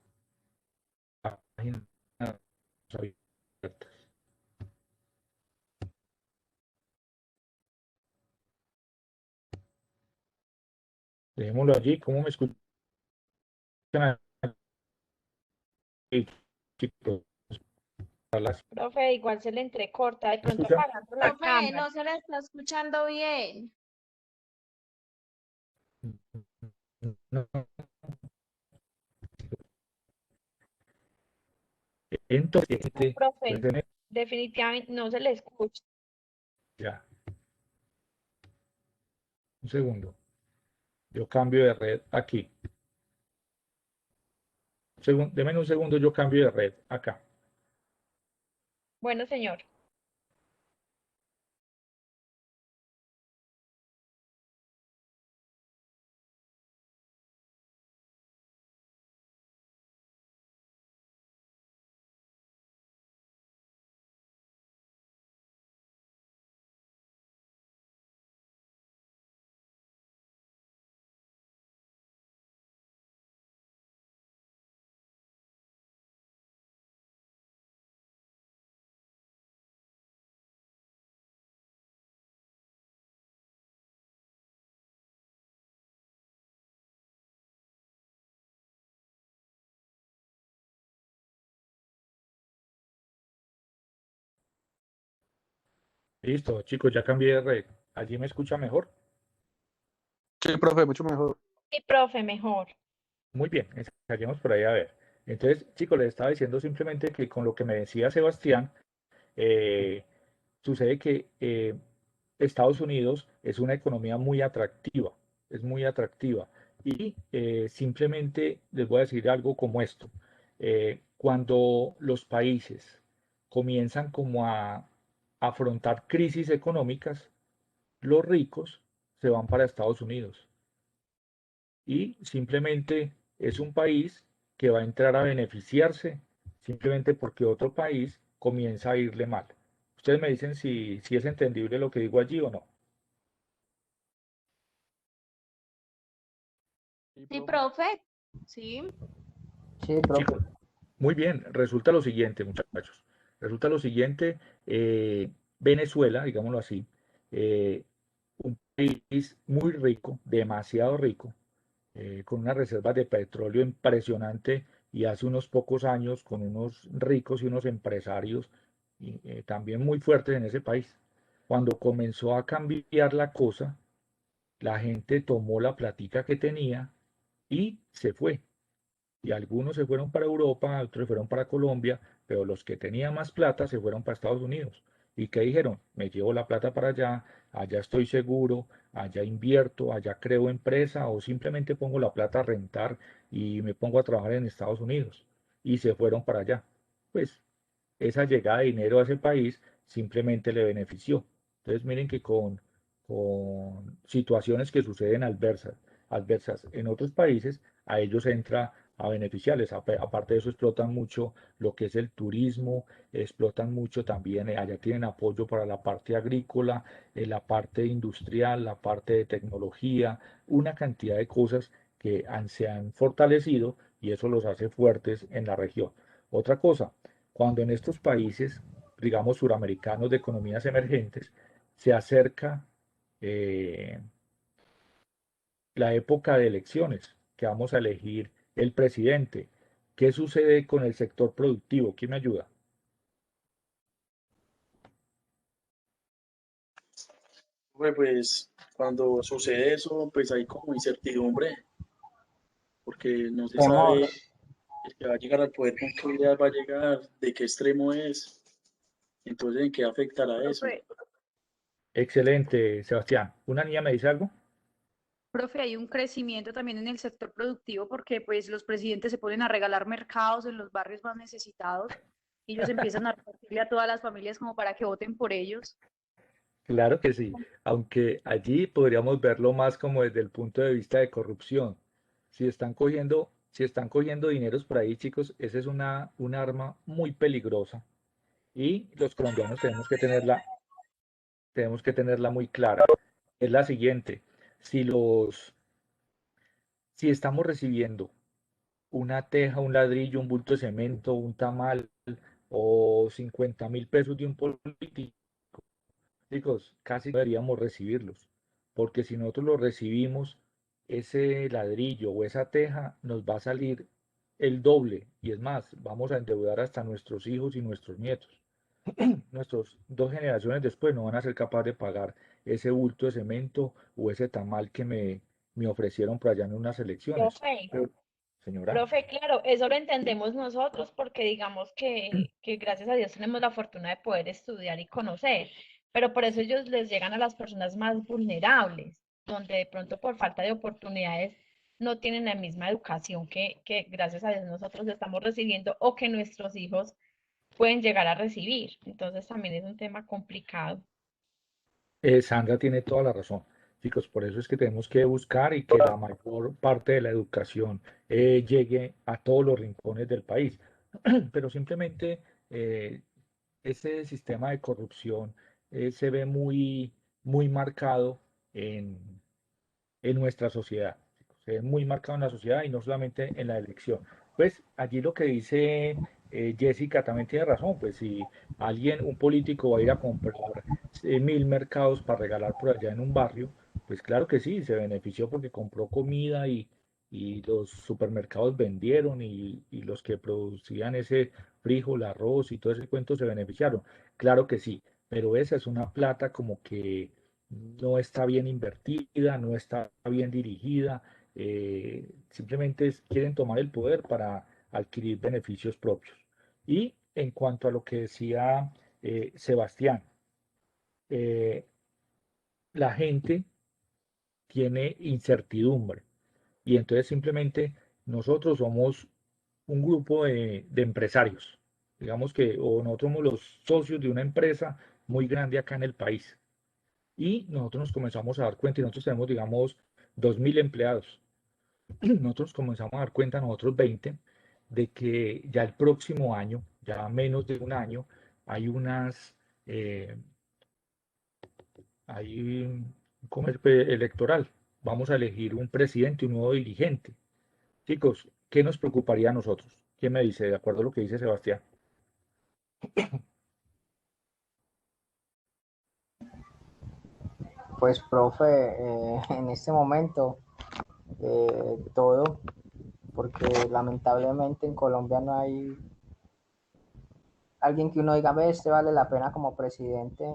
páginas abiertas. Dejémoslo allí. ¿Cómo me escuchan aquí, chicos? Profe, igual se le entrecorta, de ¿Me pronto escuchan? apagando la Profe, cámara. no se le está escuchando bien. No. Entonces, No, profe, pues, definitivamente no se le escucha. ya, un segundo. Yo cambio de red aquí. Deme un segundo, yo cambio de red acá. Bueno, señor. Listo, chicos, ya cambié de red. ¿Allí me escucha mejor? Sí, profe, mucho mejor. Sí, profe, mejor. Muy bien, ensayemos por ahí a ver. Entonces, chicos, les estaba diciendo simplemente que con lo que me decía Sebastián, eh, sucede que Estados Unidos es una economía muy atractiva, es muy atractiva. Y simplemente les voy a decir algo como esto. Cuando los países comienzan como a afrontar crisis económicas, los ricos se van para Estados Unidos y simplemente es un país que va a entrar a beneficiarse simplemente porque otro país comienza a irle mal. Ustedes me dicen si es entendible lo que digo allí o no. Sí, Sí, profe. profe. Sí. Sí, profe. Chicos, muy bien, resulta lo siguiente, muchachos. Resulta lo siguiente, Venezuela, digámoslo así, eh, un país muy rico, demasiado rico, con unas reservas de petróleo impresionante y hace unos pocos años con unos ricos y unos empresarios también muy fuertes en ese país. Cuando comenzó a cambiar la cosa, la gente tomó la platica que tenía y se fue. Y algunos se fueron para Europa, otros se fueron para Colombia, pero los que tenían más plata se fueron para Estados Unidos. ¿Y qué dijeron? Me llevo la plata para allá, allá estoy seguro, allá invierto, allá creo empresa o simplemente pongo la plata a rentar y me pongo a trabajar en Estados Unidos. Y se fueron para allá. Pues esa llegada de dinero a ese país simplemente le benefició. Entonces miren que con situaciones que suceden adversas en otros países, a ellos entra a beneficiarles. Aparte de eso, explotan mucho lo que es el turismo, explotan mucho también, allá tienen apoyo para la parte agrícola, la parte industrial, la parte de tecnología, una cantidad de cosas que se han fortalecido y eso los hace fuertes en la región. Otra cosa, cuando en estos países, digamos, suramericanos de economías emergentes, se acerca eh, la época de elecciones, que vamos a elegir el presidente, ¿qué sucede con el sector productivo? ¿Quién me ayuda? Pues cuando sucede eso, pues hay como incertidumbre, porque no se Temor. sabe el que va a llegar al poder con qué idea va a llegar, de qué extremo es, entonces en qué afectará eso. Profe, Excelente, Sebastián. ¿Una niña me dice algo? profe, hay un crecimiento también en el sector productivo porque pues los presidentes se ponen a regalar mercados en los barrios más necesitados y ellos empiezan a repartirle a todas las familias como para que voten por ellos. Claro que sí, aunque allí podríamos verlo más como desde el punto de vista de corrupción. Si están cogiendo dineros por ahí, chicos, esa es un arma muy peligrosa y los colombianos tenemos que tenerla muy clara. Es la siguiente, si los, si estamos recibiendo una teja, un ladrillo, un bulto de cemento, un tamal o 50.000 pesos de un político, chicos, casi no deberíamos recibirlos, porque si nosotros los recibimos, ese ladrillo o esa teja nos va a salir el doble y es más, vamos a endeudar hasta nuestros hijos y nuestros nietos. Nuestros dos generaciones después no van a ser capaces de pagar ese bulto de cemento o ese tamal que me ofrecieron por allá en unas elecciones. Profe, Pero, señora, profe, claro, eso lo entendemos nosotros porque digamos que gracias a Dios tenemos la fortuna de poder estudiar y conocer, pero por eso ellos les llegan a las personas más vulnerables, donde de pronto por falta de oportunidades no tienen la misma educación que gracias a Dios nosotros estamos recibiendo o que nuestros hijos pueden llegar a recibir. Entonces también es un tema complicado. Sandra tiene toda la razón. Chicos, por eso es que tenemos que buscar y que la mayor parte de la educación llegue a todos los rincones del país. Pero simplemente eh, ese sistema de corrupción se ve muy, muy marcado en nuestra sociedad. Se ve muy marcado en la sociedad y no solamente en la elección. Pues allí lo que dice Jessica también tiene razón. Pues si un político va a ir a comprar 1.000 mercados para regalar por allá en un barrio, pues claro que sí, se benefició porque compró comida y los supermercados vendieron y los que producían ese frijol, arroz y todo ese cuento se beneficiaron. Claro que sí, pero esa es una plata como que no está bien invertida, no está bien dirigida, simplemente quieren tomar el poder para adquirir beneficios propios. Y en cuanto a lo que decía Sebastián, eh, la gente tiene incertidumbre y entonces simplemente nosotros somos un grupo de empresarios, digamos que o nosotros somos los socios de una empresa muy grande acá en el país. Y nosotros nos comenzamos a dar cuenta, y nosotros tenemos, digamos, 2.000 empleados. Nosotros comenzamos a dar cuenta, nosotros 20, de que ya el próximo año, ya menos de un año, hay eh, hay un comercio electoral. Vamos a elegir un presidente, un nuevo dirigente. Chicos, ¿qué nos preocuparía a nosotros? ¿Quién me dice, de acuerdo a lo que dice Sebastián? Pues, profe, en este momento todo, porque lamentablemente en Colombia no hay alguien que uno diga, ve, este vale la pena como presidente.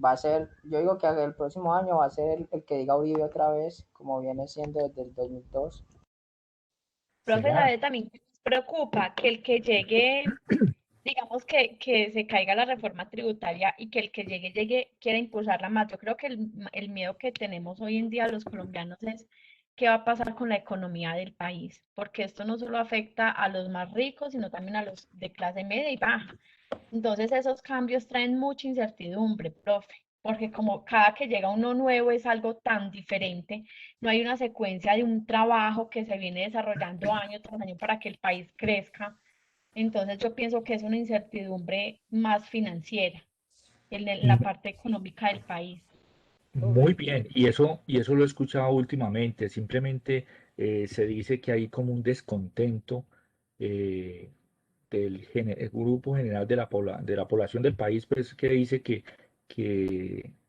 Va a ser, yo digo que el próximo año va a ser el que diga Uribe otra vez, como viene siendo desde el 2002. Profe, Señora, ¿sabe también que nos preocupa? Que el que llegue digamos que se caiga la reforma tributaria y que el que llegue, quiera impulsarla más. Yo creo que el miedo que tenemos hoy en día los colombianos es qué va a pasar con la economía del país, porque esto no solo afecta a los más ricos, sino también a los de clase media y baja. Entonces esos cambios traen mucha incertidumbre, profe, porque como cada que llega uno nuevo es algo tan diferente, no hay una secuencia de un trabajo que se viene desarrollando año tras año para que el país crezca. Entonces yo pienso que es una incertidumbre más financiera en la parte económica del país. Muy bien, y eso lo he escuchado últimamente. Simplemente se dice que hay como un descontento eh, el grupo general de de la población del país, pues que dice que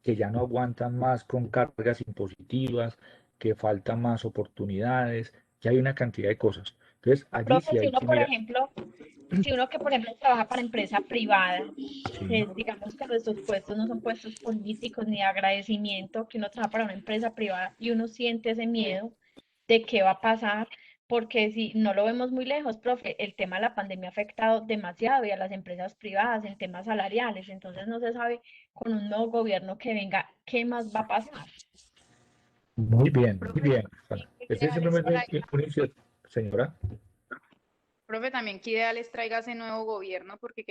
ya no aguantan más con cargas impositivas, que faltan más oportunidades, que hay una cantidad de cosas. Entonces, allí Profe, sí si hay uno, que por mirar. ejemplo, si uno que, por ejemplo, trabaja para empresa privada, Sí. que digamos que nuestros puestos no son puestos políticos ni de agradecimiento, que uno trabaja para una empresa privada y uno siente ese miedo de qué va a pasar, porque si no lo vemos muy lejos, profe, el tema de la pandemia ha afectado demasiado y a las empresas privadas en temas salariales, entonces no se sabe con un nuevo gobierno que venga qué más va a pasar. Muy bien, muy Profe, bien. también qué Ese es ideales simplemente traiga, señora. profe, también qué ideales traiga ese nuevo gobierno, porque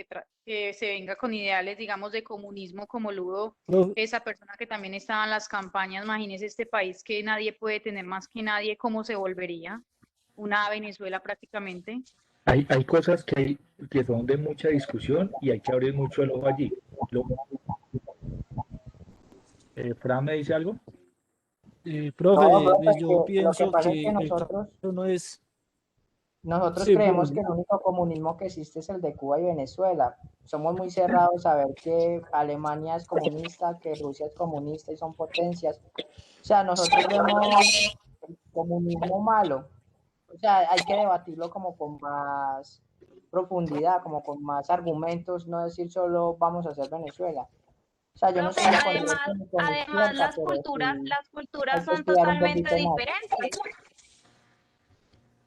que se venga con ideales, digamos, de comunismo, como lo hubo Profe, esa persona que también estaba en las campañas. Imagínese este país que nadie puede tener más que nadie, ¿cómo se volvería? Una Venezuela prácticamente. Hay cosas que son de mucha discusión y hay que abrir mucho el ojo allí. Lo, ¿Fran me dice algo? profe, No, profe, yo lo que pienso pasa es que que el cambio no es... nosotros Sí, creemos profe. que el único comunismo que existe es el de Cuba y Venezuela. Somos muy cerrados a ver que Alemania es comunista, que Rusia es comunista y son potencias. O sea, nosotros vemos el comunismo malo. O sea, hay que debatirlo como con más profundidad, como con más argumentos, no decir solo vamos a hacer Venezuela. O sea, yo no Profe, estoy ni con derecha ni con además izquierda, pero sí las culturas hay que son estudiar un totalmente poquito más. diferentes.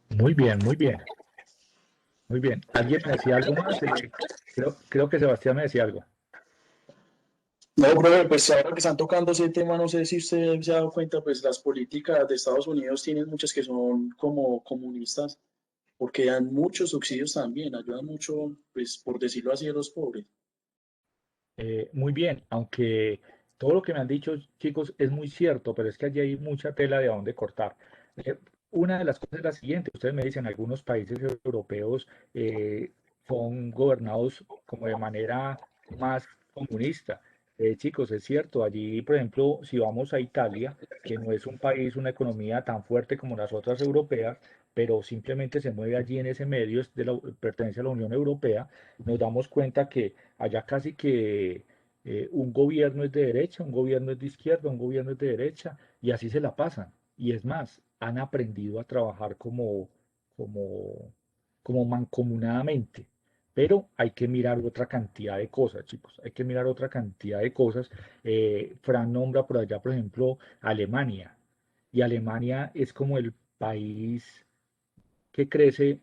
Muy bien, muy bien, muy bien. ¿Alguien me decía algo más? Creo que Sebastián me decía algo. No, profe, pues ahora que están tocando ese tema, no sé si usted se ha dado cuenta, pues las políticas de Estados Unidos tienen muchas que son como comunistas, porque dan muchos subsidios también, ayudan mucho, pues por decirlo así, a los pobres. Muy bien, aunque todo lo que me han dicho, chicos, es muy cierto, pero es que allí hay mucha tela de dónde cortar. Eh, una de las cosas es la siguiente, ustedes me dicen, algunos países europeos son gobernados como de manera más comunista. Chicos, es cierto, allí, por ejemplo, si vamos a Italia, que no es un país, una economía tan fuerte como las otras europeas, pero simplemente se mueve allí en ese medio, pertenece a la Unión Europea, nos damos cuenta que allá casi que un gobierno es de derecha, un gobierno es de izquierda, un gobierno es de derecha, y así se la pasan. Y es más, han aprendido a trabajar como, como mancomunadamente. Pero hay que mirar otra cantidad de cosas, chicos. Hay que mirar otra cantidad de cosas. Fran nombra por allá, por ejemplo, Alemania. Y Alemania es como el país que crece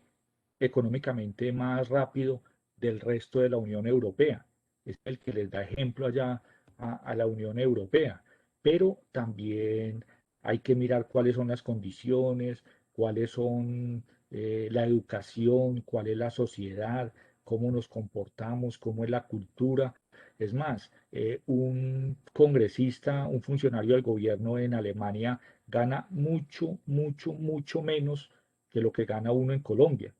económicamente más rápido del resto de la Unión Europea. Es el que les da ejemplo allá a la Unión Europea. Pero también hay que mirar cuáles son las condiciones, cuáles son la educación, cuál es la sociedad, cómo nos comportamos, cómo es la cultura. Es más, un congresista, un funcionario del gobierno en Alemania gana mucho, mucho, mucho menos que lo que gana uno en Colombia.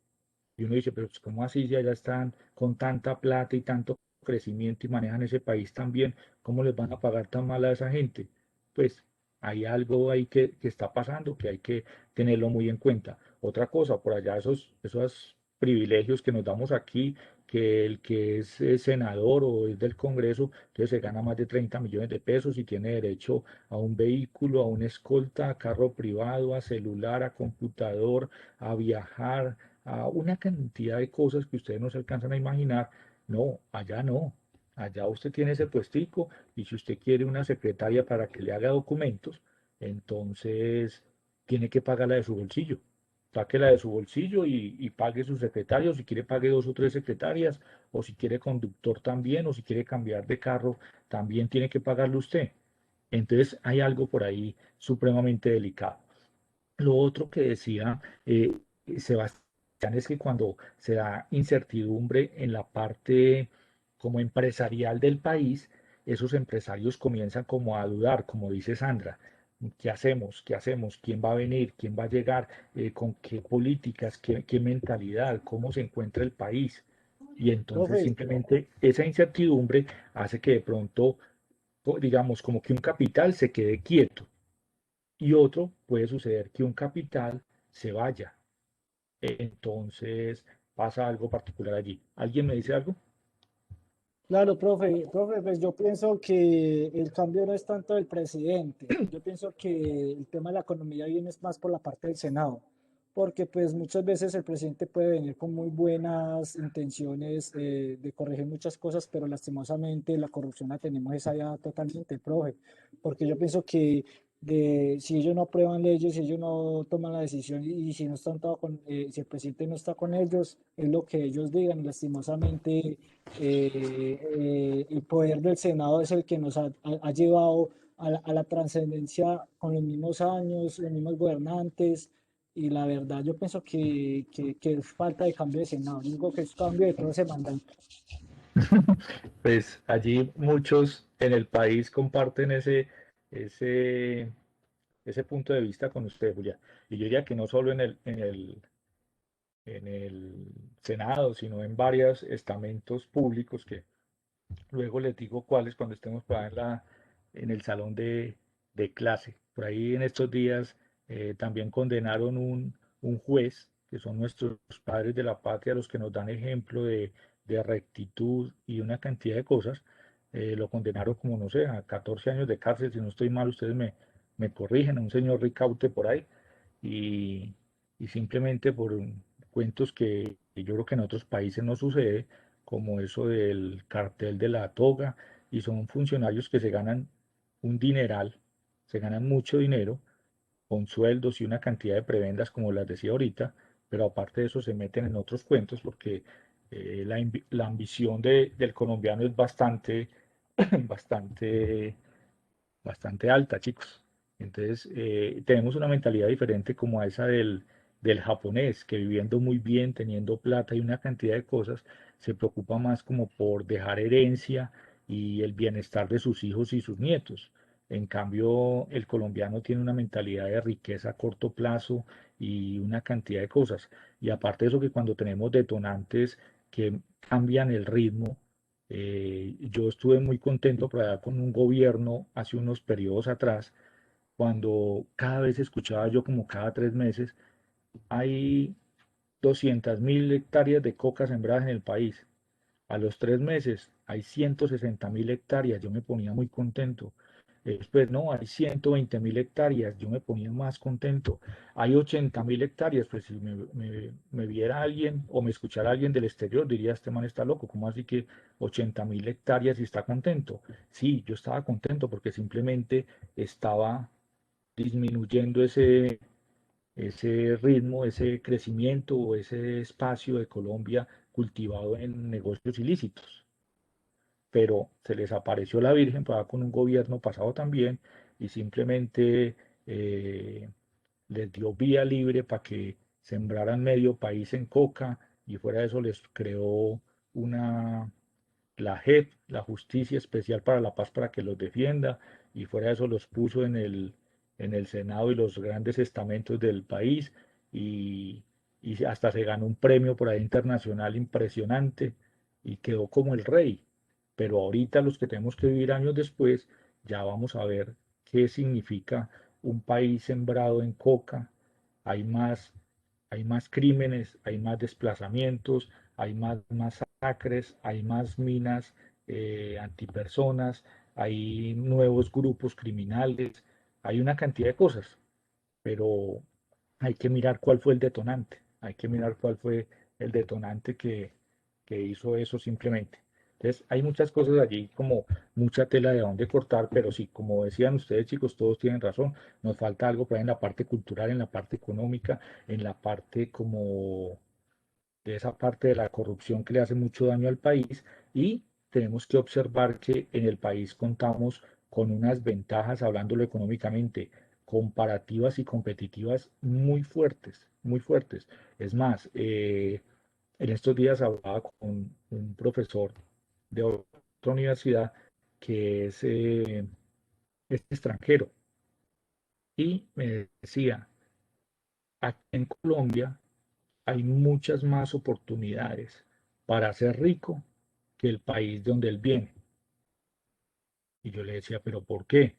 Y uno dice, pero pues, ¿cómo así si allá están con tanta plata y tanto crecimiento y manejan ese país tan bien? ¿Cómo les van a pagar tan mal a esa gente? Pues hay algo ahí que está pasando que hay que tenerlo muy en cuenta. Otra cosa, por allá esos privilegios que nos damos aquí, que el que es senador o es del Congreso, entonces se gana más de 30 millones de pesos y tiene derecho a un vehículo, a una escolta, a carro privado, a celular, a computador, a viajar, a una cantidad de cosas que ustedes no se alcanzan a imaginar. No, allá no. Allá usted tiene ese puestico y si usted quiere una secretaria para que le haga documentos, entonces tiene que pagarla de su bolsillo. sáquela de su bolsillo y pague sus secretarios, si quiere pague 2 o 3 secretarias, o si quiere conductor también, o si quiere cambiar de carro, también tiene que pagarlo usted. Entonces hay algo por ahí supremamente delicado. Lo otro que decía Sebastián es que cuando se da incertidumbre en la parte como empresarial del país, esos empresarios comienzan como a dudar, como dice Sandra. ¿Qué hacemos? ¿Qué hacemos? ¿Quién va a venir? ¿Quién va a llegar? ¿Con qué políticas? ¿Qué mentalidad? ¿Cómo se encuentra el país? Y entonces Profe, simplemente esa incertidumbre hace que de pronto, digamos, como que un capital se quede quieto y otro puede suceder que un capital se vaya. Entonces pasa algo particular allí. ¿Alguien me dice algo? claro, profe, pues yo pienso que el cambio no es tanto del presidente. Yo pienso que el tema de la economía viene es más por la parte del Senado, porque pues muchas veces el presidente puede venir con muy buenas intenciones de corregir muchas cosas, pero lastimosamente la corrupción la tenemos esa ya totalmente, profe, porque yo pienso que si ellos no aprueban leyes, si ellos no toman la decisión y si no están si el presidente no está con ellos, es lo que ellos digan, y lastimosamente el poder del Senado es el que nos ha llevado a la trascendencia con los mismos años, los mismos gobernantes, y la verdad yo pienso que es falta de cambio de Senado, yo digo que es cambio de todo ese mandato. Pues allí muchos en el país comparten ese, ese punto de vista con usted, Julia. Y yo diría que no solo en el Senado, sino en varios estamentos públicos que luego les digo cuáles cuando estemos por ahí en el salón de clase. Por ahí en estos días también condenaron un juez, que son nuestros padres de la patria, los que nos dan ejemplo de rectitud y una cantidad de cosas. Lo condenaron como, no sé, a 14 años de cárcel, si no estoy mal, ustedes me corrigen, a un señor Ricaute por ahí, y, y simplemente por cuentos que yo creo que en otros países no sucede, como eso del cartel de la toga, y son funcionarios que se ganan un dineral, se ganan mucho dinero con sueldos y una cantidad de prebendas, como las decía ahorita, pero aparte de eso se meten en otros cuentos porque la ambición del colombiano es bastante, bastante bastante alta, chicos. Entonces, tenemos una mentalidad diferente como a esa del japonés, que viviendo muy bien, teniendo plata y una cantidad de cosas, se preocupa más como por dejar herencia y el bienestar de sus hijos y sus nietos. En cambio, el colombiano tiene una mentalidad de riqueza a corto plazo y una cantidad de cosas. Y aparte de eso, que cuando tenemos detonantes que cambian el ritmo, yo estuve muy contento por allá con un gobierno hace unos periodos atrás, cuando cada vez escuchaba yo como cada 3 meses, hay 200.000 hectáreas de coca sembradas en el país. A los 3 meses hay 160.000 hectáreas, yo me ponía muy contento. Después, no, hay 120.000 hectáreas, yo me ponía más contento. Hay 80.000 hectáreas, pues si me viera alguien o me escuchara alguien del exterior, diría, este man está loco, ¿cómo así que 80.000 hectáreas y está contento? Sí, yo estaba contento porque simplemente estaba disminuyendo ese ritmo, ese crecimiento o ese espacio de Colombia cultivado en negocios ilícitos. Pero se les apareció la Virgen para con un gobierno pasado también y simplemente eh, les dio vía libre para que sembraran medio país en coca y fuera de eso les creó una, la JEP, la Justicia Especial para la Paz, para que los defienda, y fuera de eso los puso en el Senado y los grandes estamentos del país, y, y hasta se ganó un premio por ahí internacional impresionante y quedó como el rey. Pero ahorita los que tenemos que vivir años después, ya vamos a ver qué significa un país sembrado en coca. Hay más, hay más crímenes, hay más desplazamientos, hay más masacres, hay más minas antipersonas, hay nuevos grupos criminales, hay una cantidad de cosas, pero hay que mirar cuál fue el detonante, hay que mirar cuál fue el detonante que hizo eso simplemente. Entonces, hay muchas cosas allí, como mucha tela de dónde cortar, pero sí, como decían ustedes, chicos, todos tienen razón, nos falta algo por ahí en la parte cultural, en la parte económica, en la parte como de esa parte de la corrupción que le hace mucho daño al país y tenemos que observar que en el país contamos con unas ventajas, hablándolo económicamente, comparativas y competitivas muy fuertes, muy fuertes. Es más, en estos días hablaba con un profesor de otra universidad que es extranjero y me decía, aquí en Colombia hay muchas más oportunidades para ser rico que el país de donde él viene. Y yo le decía, ¿pero por qué?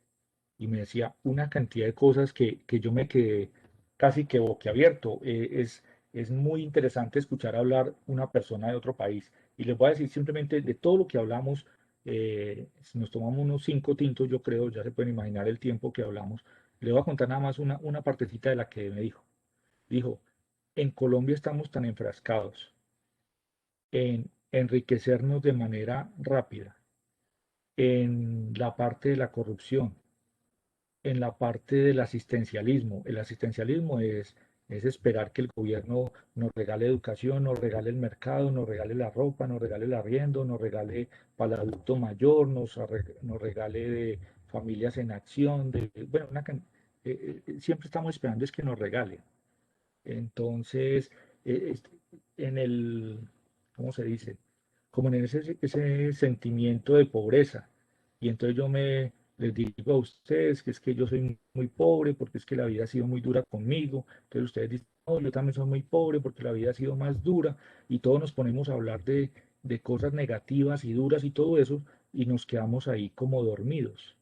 Y me decía una cantidad de cosas que yo me quedé casi que boquiabierto. Es muy interesante escuchar hablar una persona de otro país. Y les voy a decir simplemente de todo lo que hablamos, si nos tomamos unos 5 tintos, yo creo, ya se pueden imaginar el tiempo que hablamos. Le voy a contar nada más una partecita de la que me dijo. Dijo, en Colombia estamos tan enfrascados en enriquecernos de manera rápida, en la parte de la corrupción, en la parte del asistencialismo. El asistencialismo es esperar que el gobierno nos regale educación, nos regale el mercado, nos regale la ropa, nos regale el arriendo, nos regale para el adulto mayor, nos regale de familias en acción, bueno, siempre estamos esperando es que nos regalen. Entonces, en el, ¿cómo se dice? Como en ese sentimiento de pobreza. Y entonces les digo a ustedes que es que yo soy muy pobre porque es que la vida ha sido muy dura conmigo. Entonces ustedes dicen, no, yo también soy muy pobre porque la vida ha sido más dura. Y todos nos ponemos a hablar de cosas negativas y duras y todo eso y nos quedamos ahí como dormidos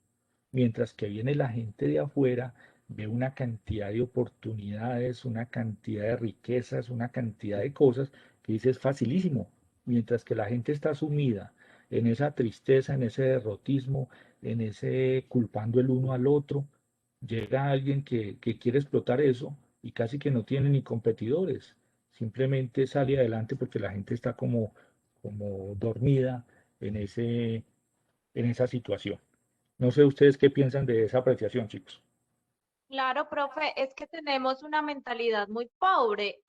mientras que viene la gente de afuera, ve una cantidad de oportunidades, una cantidad de riquezas, una cantidad de cosas que dice es facilísimo, mientras que la gente está sumida en esa tristeza, en ese derrotismo, en ese culpando el uno al otro, llega alguien que quiere explotar eso y casi que no tiene ni competidores, simplemente sale adelante porque la gente está como dormida en en esa situación. No sé ustedes qué piensan de esa apreciación, chicos. Claro, profe, es que tenemos una mentalidad muy pobre.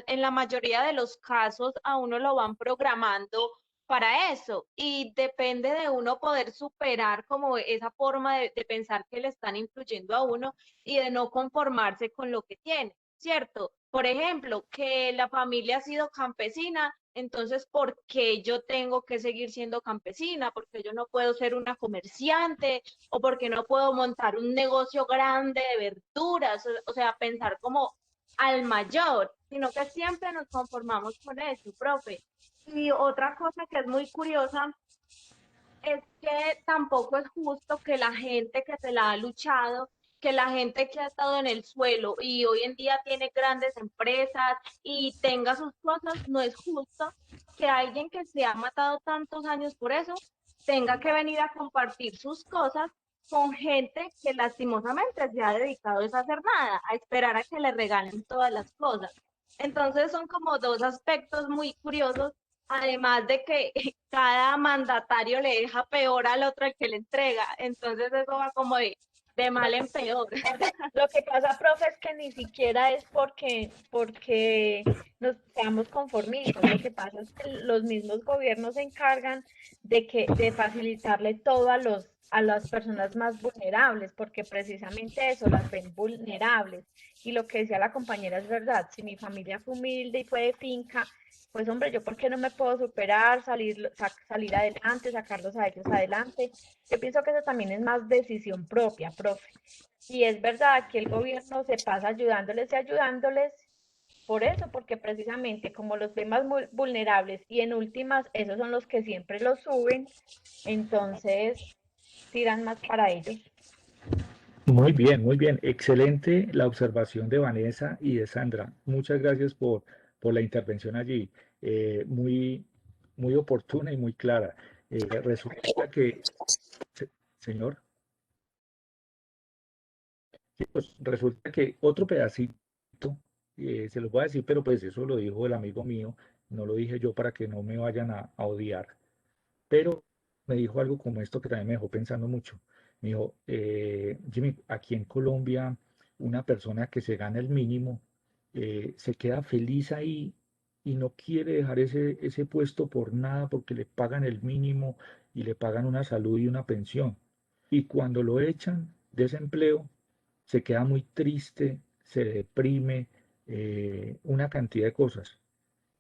En la mayoría de los casos a uno lo van programando para eso y depende de uno poder superar como esa forma de pensar que le están influyendo a uno y de no conformarse con lo que tiene, ¿cierto? Por ejemplo, que la familia ha sido campesina, entonces, ¿por qué yo tengo que seguir siendo campesina? ¿Por qué yo no puedo ser una comerciante? ¿O porque no puedo montar un negocio grande de verduras? O sea, pensar como al mayor, sino que siempre nos conformamos con eso, profe. Y otra cosa que es muy curiosa es que tampoco es justo que la gente que se la ha luchado, que la gente que ha estado en el suelo y hoy en día tiene grandes empresas y tenga sus cosas, no es justo que alguien que se ha matado tantos años por eso tenga que venir a compartir sus cosas con gente que lastimosamente se ha dedicado a hacer nada, a esperar a que le regalen todas las cosas. Entonces son como dos aspectos muy curiosos, además de que cada mandatario le deja peor al otro el que le entrega. Entonces eso va como de mal en peor. Lo que pasa, profe, es que ni siquiera es porque nos seamos conformistas. Lo que pasa es que los mismos gobiernos se encargan de facilitarle todo a las personas más vulnerables, porque precisamente eso las ven vulnerables. Y lo que decía la compañera es verdad. Si mi familia fue humilde y fue de finca, pues hombre, yo por qué no me puedo superar, salir adelante, sacarlos a ellos adelante. Yo pienso que eso también es más decisión propia, profe. Y es verdad que el gobierno se pasa ayudándoles y ayudándoles por eso, porque precisamente como los ve más vulnerables y en últimas esos son los que siempre los suben, entonces tiran más para ellos. Muy bien, muy bien. Excelente la observación de Vanessa y de Sandra. Muchas gracias por la intervención allí. Muy, muy oportuna y muy clara. Resulta que, señor, sí, pues resulta que otro pedacito, se los voy a decir, pero pues eso lo dijo el amigo mío, no lo dije yo para que no me vayan a odiar. Pero me dijo algo como esto que también me dejó pensando mucho. Me dijo, Jimmy, aquí en Colombia, una persona que se gana el mínimo se queda feliz ahí y no quiere dejar ese puesto por nada porque le pagan el mínimo y le pagan una salud y una pensión. Y cuando lo echan de ese empleo, se queda muy triste, se deprime, una cantidad de cosas.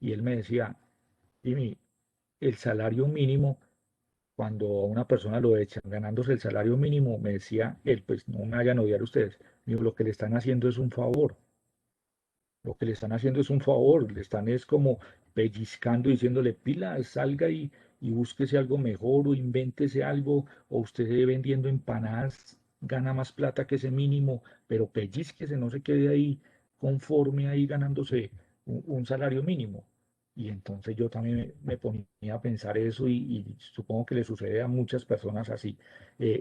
Y él me decía, Jimmy, el salario mínimo, cuando a una persona lo echan ganándose el salario mínimo, me decía él, pues no me vayan a odiar ustedes, digo, lo que le están haciendo es un favor, lo que le están haciendo es un favor, le están es como pellizcando, diciéndole, pila, salga y búsquese algo mejor o invéntese algo, o usted vendiendo empanadas gana más plata que ese mínimo, pero pellizquese, no se quede ahí conforme ahí ganándose un salario mínimo. Y entonces yo también me ponía a pensar eso y supongo que le sucede a muchas personas así.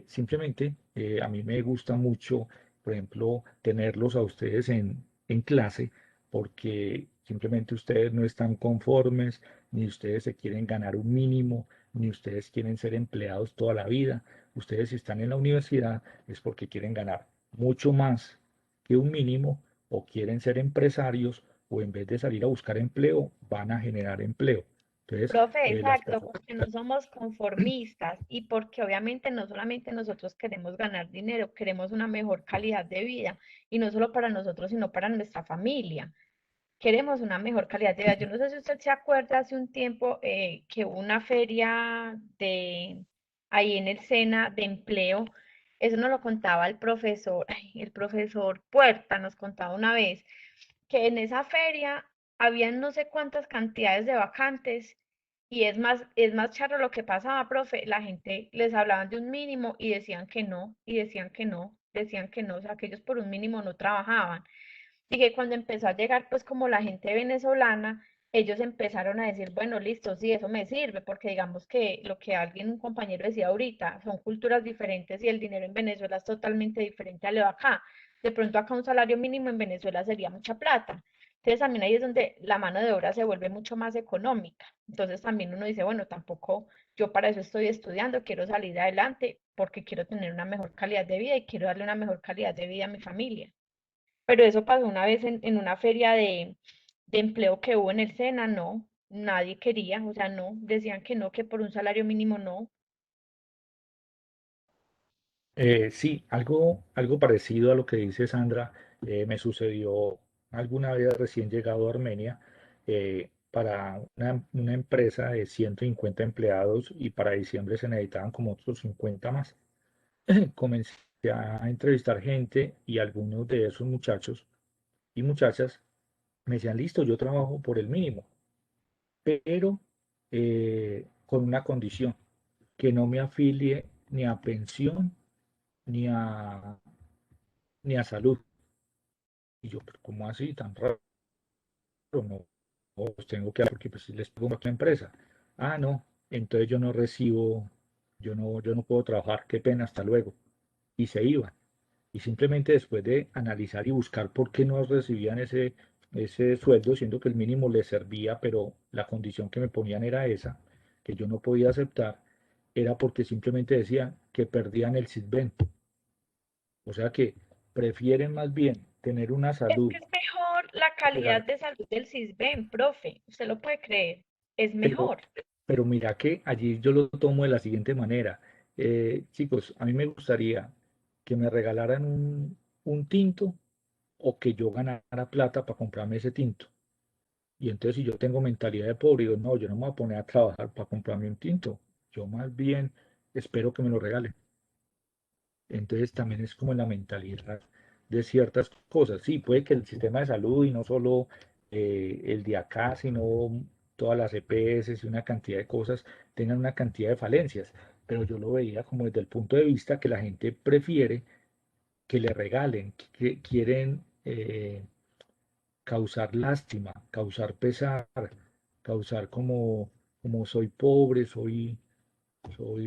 Simplemente a mí me gusta mucho, por ejemplo, tenerlos a ustedes en clase porque simplemente ustedes no están conformes, ni ustedes se quieren ganar un mínimo, ni ustedes quieren ser empleados toda la vida. Ustedes si están en la universidad es porque quieren ganar mucho más que un mínimo o quieren ser empresarios o en vez de salir a buscar empleo, van a generar empleo. Entonces, Profe, las exacto, personas... porque no somos conformistas y porque obviamente no solamente nosotros queremos ganar dinero, queremos una mejor calidad de vida y no solo para nosotros, sino para nuestra familia. Queremos una mejor calidad de vida. Yo no sé si usted se acuerda hace un tiempo que hubo una feria de ahí en el SENA de empleo. Eso nos lo contaba el profesor, ay, el profesor Puerta nos contaba una vez que en esa feria habían no sé cuántas cantidades de vacantes y es más charro lo que pasaba, profe, la gente les hablaban de un mínimo y decían que no, y decían que no, decían que no, o sea, que ellos por un mínimo no trabajaban. Y que cuando empezó a llegar pues como la gente venezolana, ellos empezaron a decir, bueno, listo, sí, eso me sirve, porque digamos que lo que alguien, un compañero decía ahorita, son culturas diferentes y el dinero en Venezuela es totalmente diferente a lo de acá. De pronto acá un salario mínimo en Venezuela sería mucha plata. Entonces también ahí es donde la mano de obra se vuelve mucho más económica. Entonces también uno dice, bueno, tampoco yo para eso estoy estudiando, quiero salir adelante porque quiero tener una mejor calidad de vida y quiero darle una mejor calidad de vida a mi familia. Pero eso pasó una vez en una feria de empleo que hubo en el SENA, no, nadie quería, o sea, no, decían que no, que por un salario mínimo no. Sí, algo parecido a lo que dice Sandra, me sucedió alguna vez recién llegado a Armenia para una empresa de 150 empleados y para diciembre se necesitaban como otros 50 más. Comencé a entrevistar gente y algunos de esos muchachos y muchachas me decían, listo, yo trabajo por el mínimo, pero con una condición, que no me afilie ni a pensión ni a salud. Y yo, pero ¿cómo así? Tan raro, no, pues tengo que, porque pues si les pongo a otra empresa. Ah, no, entonces yo no recibo, yo no puedo trabajar, qué pena, hasta luego. Y se iban. Y simplemente después de analizar y buscar por qué no recibían ese sueldo, siendo que el mínimo les servía, pero la condición que me ponían era esa, que yo no podía aceptar, era porque simplemente decían que perdían el Sitbén. O sea que prefieren más bien tener una Es salud que es mejor la que calidad ganar. de salud del CISBEN, profe, usted lo puede creer, es Pero, mejor. pero mira que allí yo lo tomo de la siguiente manera. Chicos, a mí me gustaría que me regalaran un tinto o que yo ganara plata para comprarme ese tinto. Y entonces si yo tengo mentalidad de pobre, digo, no, yo no me voy a poner a trabajar para comprarme un tinto. Yo más bien espero que me lo regalen. Entonces también es como la mentalidad de ciertas cosas. Sí, puede que el sistema de salud y no solo el de acá, sino todas las EPS y una cantidad de cosas tengan una cantidad de falencias. Pero yo lo veía como desde el punto de vista que la gente prefiere que le regalen, que quieren causar lástima, causar pesar, causar como soy pobre, soy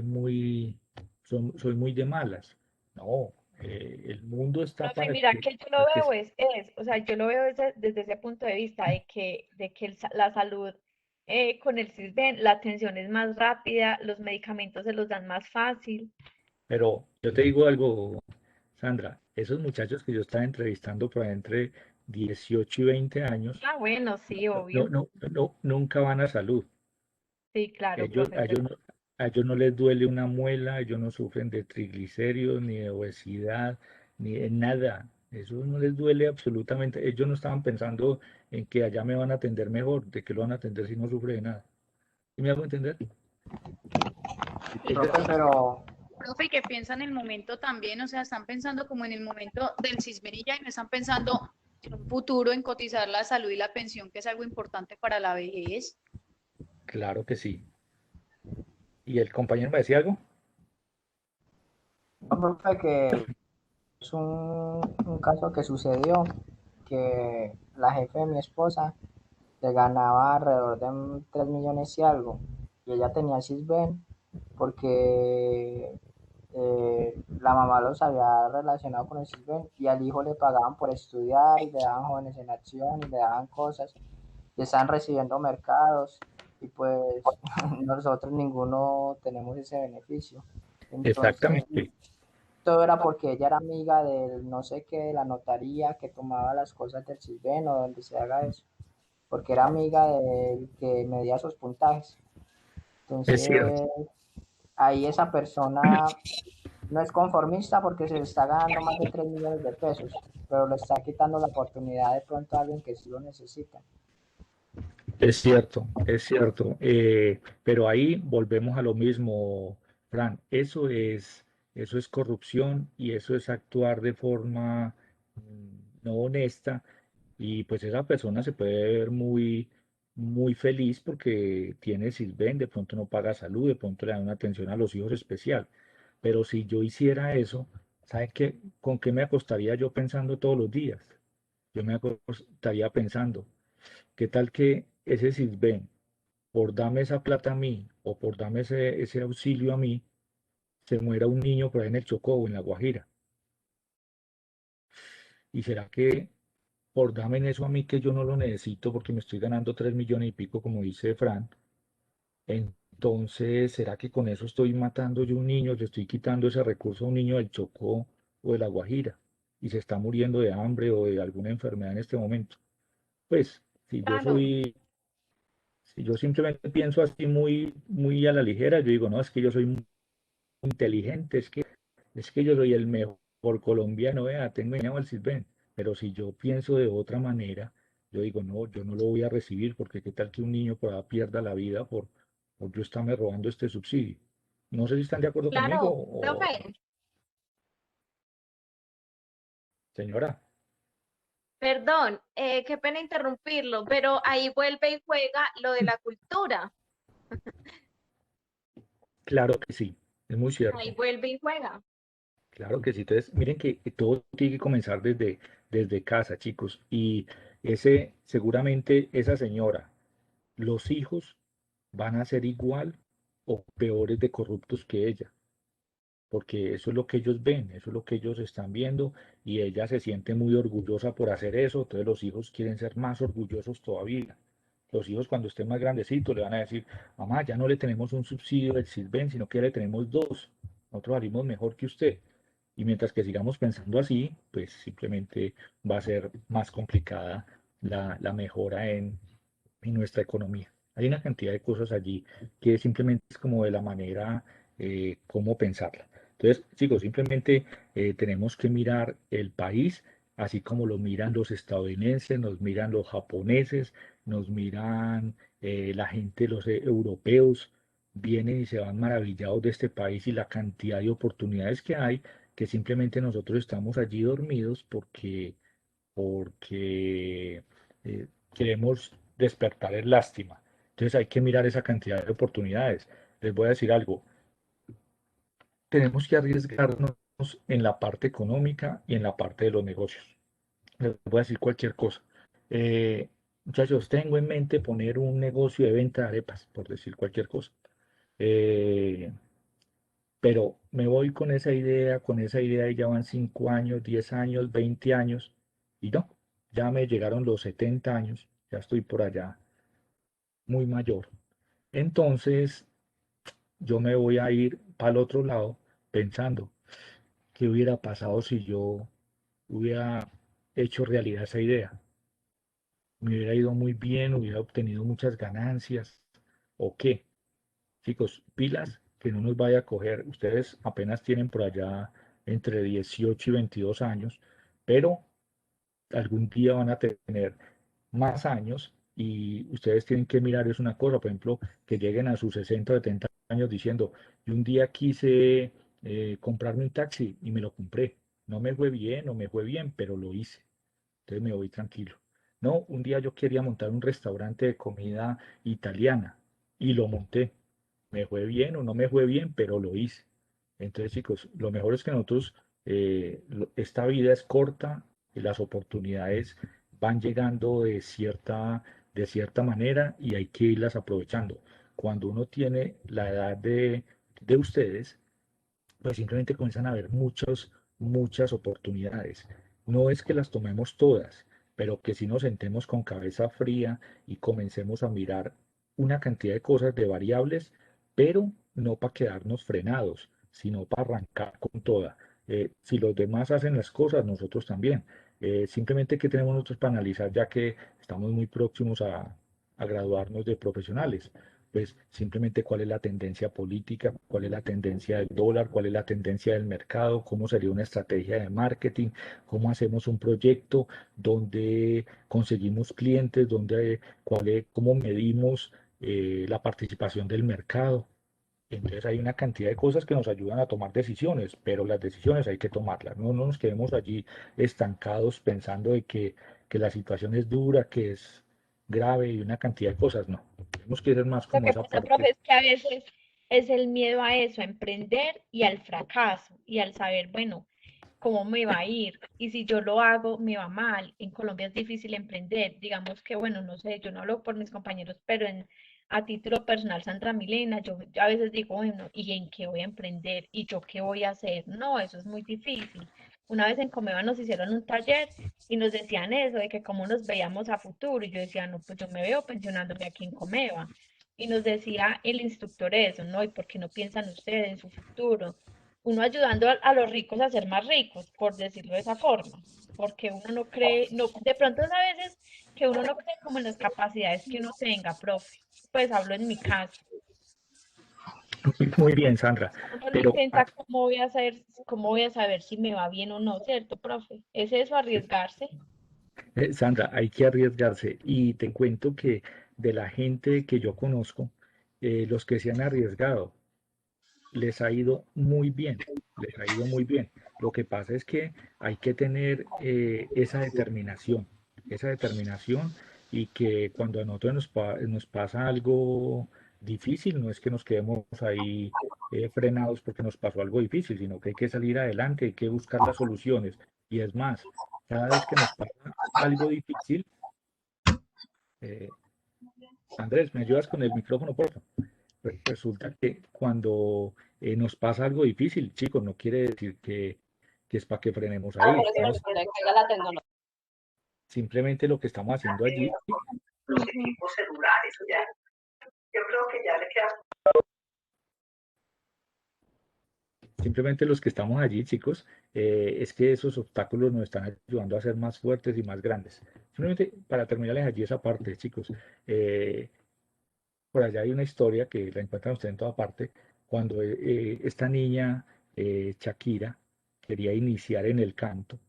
muy, soy muy de malas. No, el mundo está Profe, para mira que yo lo el que veo o sea, yo lo veo desde ese punto de vista de que la salud con el Sisbén, la atención es más rápida, los medicamentos se los dan más fácil. Pero yo te digo algo, Sandra, esos muchachos que yo estaba entrevistando por ahí entre 18 y 20 años, Ah, bueno, sí, no, obvio. no, no, nunca van a salud. Sí, claro, Ellos, profe, a es ellos, verdad. a ellos no les duele una muela, ellos no sufren de triglicéridos, ni de obesidad, ni de nada. Eso no les duele absolutamente. Ellos no estaban pensando en que allá me van a atender mejor, de que lo van a atender si no sufre de nada. ¿Sí me hago entender? Profe, pero Profe, y que piensan en el momento también, o sea, están pensando como en el momento del Cisberilla y no están pensando en un futuro, en cotizar la salud y la pensión, que es algo importante para la vejez. Claro que sí. ¿Y el compañero me decía algo? profe, que es un caso que sucedió, que la jefe de mi esposa le ganaba alrededor de 3 millones y algo, y ella tenía Sisbén porque la mamá los había relacionado con el Sisbén y al hijo le pagaban por estudiar y le daban jóvenes en acción y le daban cosas y están recibiendo mercados y pues nosotros ninguno tenemos ese beneficio. Entonces, Exactamente. todo era porque ella era amiga del no sé qué, de la notaría que tomaba las cosas del Sisbén o donde se haga eso, porque era amiga del que medía sus puntajes. Es cierto. Entonces, ahí esa persona no es conformista porque se le está ganando más de 3 millones de pesos, pero le está quitando la oportunidad de pronto a alguien que sí lo necesita. Es cierto, es cierto. Pero ahí volvemos a lo mismo, Fran. Eso es corrupción y eso es actuar de forma no honesta. Y pues esa persona se puede ver muy, muy feliz porque tiene Sisbén, de pronto no paga salud, de pronto le dan una atención a los hijos especial. Pero si yo hiciera eso, ¿sabe qué? ¿Con qué me acostaría yo pensando todos los días? Yo me acostaría pensando. ¿Qué tal que ese Sisbén, por darme esa plata a mí o por darme ese auxilio a mí, se muera un niño por ahí en el Chocó o en La Guajira? ¿Y será que por darme eso a mí que yo no lo necesito porque me estoy ganando 3 millones y pico, como dice Fran? Entonces, ¿será que con eso estoy matando yo un niño, le estoy quitando ese recurso a un niño del Chocó o de La Guajira y se está muriendo de hambre o de alguna enfermedad en este momento? Pues, si yo Claro, soy Si yo simplemente pienso así muy, muy a la ligera, yo digo, no, es que yo soy muy inteligente, es que yo soy el mejor colombiano, vea, tengo enseñado al Sisbén. Pero si yo pienso de otra manera, yo digo, no, yo no lo voy a recibir porque qué tal que un niño por ahí pierda la vida por yo estarme robando este subsidio. No sé si están de acuerdo conmigo claro, o, profe, señora. perdón, qué pena interrumpirlo, pero ahí vuelve y juega lo de la cultura, Claro que sí, es muy ahí cierto. vuelve y juega. Claro que sí. Entonces, miren que todo tiene que comenzar desde casa, chicos. Y seguramente esa señora, los hijos van a ser igual o peores de corruptos que ella, porque eso es lo que ellos ven, eso es lo que ellos están viendo y ella se siente muy orgullosa por hacer eso, entonces los hijos quieren ser más orgullosos todavía. Los hijos cuando estén más grandecitos le van a decir, mamá, ya no le tenemos un subsidio del Sisbén, sino que ya le tenemos dos, nosotros salimos mejor que usted. Y mientras que sigamos pensando así, pues simplemente va a ser más complicada la mejora en nuestra economía. Hay una cantidad de cosas allí que simplemente es como de la manera cómo pensarla. Entonces, chicos, simplemente tenemos que mirar el país así como lo miran los estadounidenses, nos miran los japoneses, nos miran la gente, los europeos, vienen y se van maravillados de este país y la cantidad de oportunidades que hay, que simplemente nosotros estamos allí dormidos porque queremos despertar el lástima. Entonces hay que mirar esa cantidad de oportunidades. Les voy a decir algo, tenemos que arriesgarnos en la parte económica y en la parte de los negocios. Les voy a decir cualquier cosa. Muchachos, tengo en mente poner un negocio de venta de arepas, por decir cualquier cosa. Eh, pero me voy con esa idea y ya van 5 años, 10 años, 20 años y no, ya me llegaron los 70 años, ya estoy por allá muy mayor. Entonces, yo me voy a ir para el otro lado pensando, ¿qué hubiera pasado si yo hubiera hecho realidad esa idea? Me hubiera ido muy bien, hubiera obtenido muchas ganancias, ¿o qué? Chicos, pilas, que no nos vaya a coger. Ustedes apenas tienen por allá entre 18 y 22 años, pero algún día van a tener más años y ustedes tienen que mirar es una cosa, por ejemplo, que lleguen a sus 60 o 70 años diciendo, yo un día quise comprarme un taxi y me lo compré. No me fue bien, no me fue bien, pero lo hice. Entonces me voy tranquilo. No, un día yo quería montar un restaurante de comida italiana y lo monté. Me fue bien o no me fue bien, pero lo hice. Entonces, chicos, lo mejor es que nosotros, esta vida es corta y las oportunidades van llegando de cierta manera y hay que irlas aprovechando. Cuando uno tiene la edad de ustedes, pues simplemente comienzan a haber muchas oportunidades. No es que las tomemos todas, pero que si nos sentemos con cabeza fría y comencemos a mirar una cantidad de cosas, de variables, pero no para quedarnos frenados, sino para arrancar con toda. Si los demás hacen las cosas, nosotros también. Simplemente que tenemos nosotros para analizar, ya que estamos muy próximos a graduarnos de profesionales pues simplemente cuál es la tendencia política, cuál es la tendencia del dólar, cuál es la tendencia del mercado, cómo sería una estrategia de marketing, cómo hacemos un proyecto, dónde conseguimos clientes, cómo medimos la participación del mercado. Entonces hay una cantidad de cosas que nos ayudan a tomar decisiones, pero las decisiones hay que tomarlas. No, no nos quedemos allí estancados pensando que la situación es dura, que es grave y una cantidad de cosas. No, tenemos que ser más Lo como que esa pasa, profe, parte. es que a veces es el miedo a eso, a emprender y al fracaso y al saber, bueno, cómo me va a ir y si yo lo hago, me va mal. En Colombia es difícil emprender. Digamos que, bueno, no sé, yo no hablo por mis compañeros, pero a título personal, Sandra Milena, yo a veces digo, bueno, ¿y en qué voy a emprender? ¿Y yo qué voy a hacer? No, eso es muy difícil. Una vez en Comeva nos hicieron un taller y nos decían eso, de que cómo nos veíamos a futuro. Y yo decía, no, pues yo me veo pensionándome aquí en Comeva. Y nos decía el instructor eso, ¿no? ¿Y por qué no piensan ustedes en su futuro? Uno ayudando a los ricos a ser más ricos, por decirlo de esa forma, porque uno no cree, no, de pronto es a veces que uno no cree como en las capacidades que uno tenga, profe. Pues hablo en mi caso. Muy bien, Sandra. Uno no Pero intenta cómo voy a hacer, cómo voy a saber si me va bien o no, ¿cierto, profe? Es eso, arriesgarse. Sandra, hay que arriesgarse. Y te cuento que de la gente que yo conozco, los que se han arriesgado, les ha ido muy bien, les ha ido muy bien. Lo que pasa es que hay que tener esa determinación y que cuando a nosotros nos pasa algo difícil, no es que nos quedemos ahí frenados porque nos pasó algo difícil, sino que hay que salir adelante, hay que buscar las soluciones. Y es más, cada vez que nos pasa algo difícil, eh, Andrés, ¿me ayudas con el micrófono, por favor? Resulta que cuando nos pasa algo difícil, chicos, no quiere decir que es para que frenemos ahí. Simplemente lo que estamos haciendo allí, Los equipos celulares, ya. Yo creo que ya le queda. simplemente los que estamos allí, chicos, es que esos obstáculos nos están ayudando a ser más fuertes y más grandes. Simplemente para terminarles allí esa parte, chicos, por allá hay una historia que la encuentran ustedes en toda parte, cuando esta niña, Shakira, quería iniciar en el canto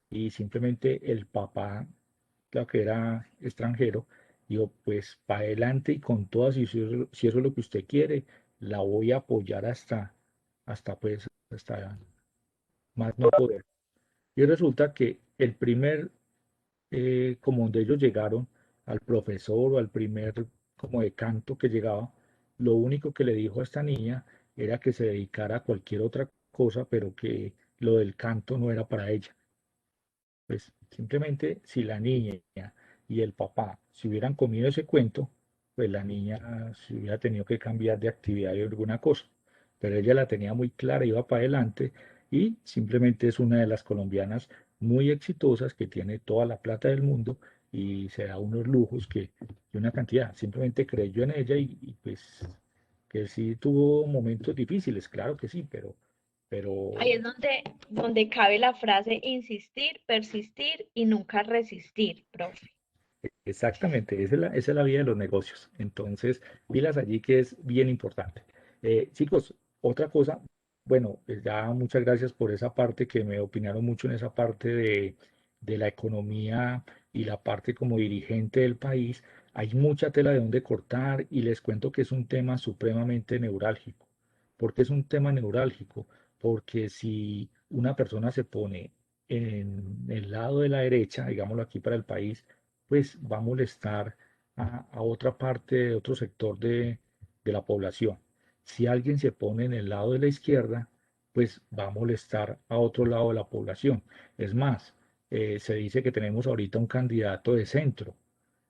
y simplemente el papá, claro que era extranjero, dijo, pues para adelante y con todas, y si eso es lo que usted quiere, la voy a apoyar hasta más no poder. Y resulta que el primer, como donde ellos llegaron, al profesor o al primer como de canto que llegaba, lo único que le dijo a esta niña era que se dedicara a cualquier otra cosa, pero que lo del canto no era para ella. Pues simplemente si la niña y el papá se hubieran comido ese cuento, pues la niña se hubiera tenido que cambiar de actividad de alguna cosa. Pero ella la tenía muy clara, iba para adelante y simplemente es una de las colombianas muy exitosas que tiene toda la plata del mundo y se da unos lujos que una cantidad, simplemente creyó en ella y pues que sí tuvo momentos difíciles, claro que sí, Ahí pero es donde cabe la frase insistir, persistir y nunca resistir, profe. exactamente, esa es la vida de los negocios. Entonces, pilas allí que es bien importante. Chicos, otra cosa, bueno, ya muchas gracias por esa parte que me opinaron mucho en esa parte de la economía y la parte como dirigente del país. Hay mucha tela de donde cortar y les cuento que es un tema supremamente neurálgico. ¿Por qué es un tema neurálgico? Porque si una persona se pone en el lado de la derecha, digámoslo aquí para el país, pues va a molestar a otra parte, de otro sector de la población. Si alguien se pone en el lado de la izquierda, pues va a molestar a otro lado de la población. Es más, se dice que tenemos ahorita un candidato de centro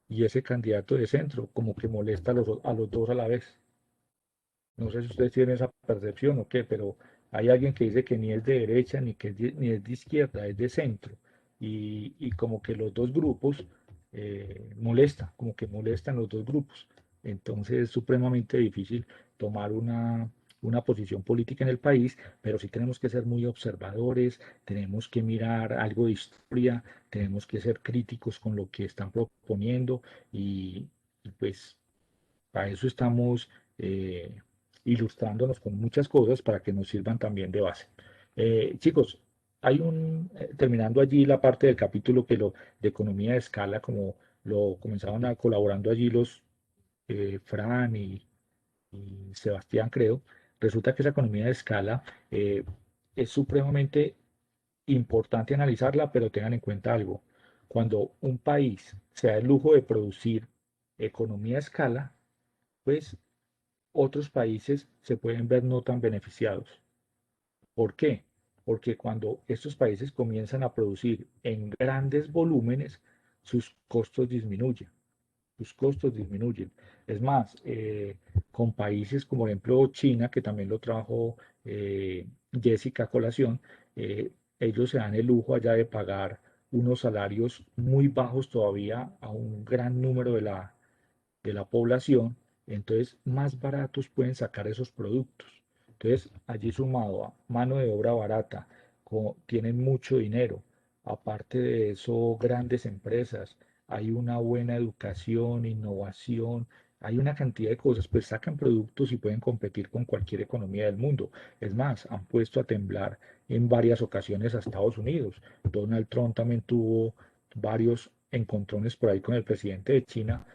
y ese candidato de centro como que molesta a los dos a la vez. No sé si ustedes tienen esa percepción o qué, pero hay alguien que dice que ni es de derecha ni es de izquierda, es de centro. Y como que los dos grupos como que molestan los dos grupos. Entonces es supremamente difícil tomar una posición política en el país, pero sí tenemos que ser muy observadores, tenemos que mirar algo de historia, tenemos que ser críticos con lo que están proponiendo y pues para eso estamos eh, ilustrándonos con muchas cosas para que nos sirvan también de base. Chicos, terminando allí la parte del capítulo de economía de escala, como lo comenzaban colaborando allí los Fran y Sebastián, creo, resulta que esa economía de escala es supremamente importante analizarla, pero tengan en cuenta algo. Cuando un país se da el lujo de producir economía de escala, pues otros países se pueden ver no tan beneficiados. ¿Por qué? Porque cuando estos países comienzan a producir en grandes volúmenes, sus costos disminuyen. Sus costos disminuyen. Es más, con países como por ejemplo China, que también lo trajo Jessica a colación, eh, ellos se dan el lujo allá de pagar unos salarios muy bajos todavía a un gran número de la población, entonces más baratos pueden sacar esos productos. Entonces, allí sumado a mano de obra barata, tienen mucho dinero. Aparte de eso, grandes empresas, hay una buena educación, innovación, hay una cantidad de cosas, pues sacan productos y pueden competir con cualquier economía del mundo. Es más, han puesto a temblar en varias ocasiones a Estados Unidos. Donald Trump también tuvo varios encontrones por ahí con el presidente de China,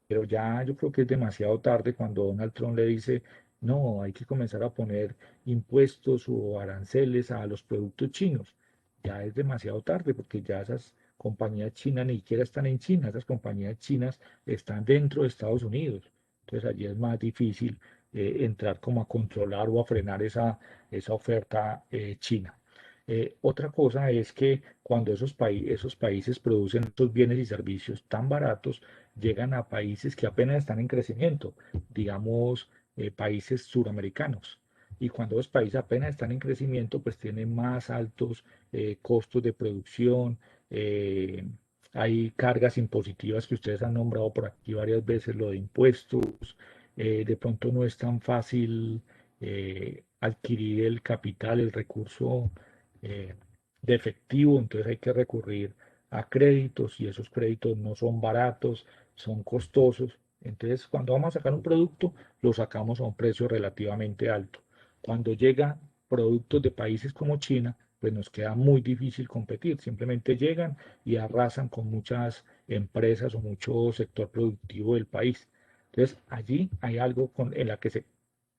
pero ya yo creo que es demasiado tarde cuando Donald Trump le dice, no, hay que comenzar a poner impuestos o aranceles a los productos chinos. Ya es demasiado tarde porque ya esas compañías chinas ni siquiera están en China, esas compañías chinas están dentro de Estados Unidos. Entonces allí es más difícil entrar como a controlar o a frenar esa oferta china. Otra cosa es que cuando esos países producen estos bienes y servicios tan baratos, llegan a países que apenas están en crecimiento, digamos países suramericanos. Y cuando los países apenas están en crecimiento, pues tienen más altos costos de producción, eh, hay cargas impositivas que ustedes han nombrado por aquí varias veces, lo de impuestos, de pronto no es tan fácil adquirir el capital, el recurso eh, de efectivo, entonces hay que recurrir a créditos y esos créditos no son baratos, son costosos. Entonces, cuando vamos a sacar un producto, lo sacamos a un precio relativamente alto. Cuando llegan productos de países como China, pues nos queda muy difícil competir. Simplemente llegan y arrasan con muchas empresas o mucho sector productivo del país. Entonces, allí hay algo en la que se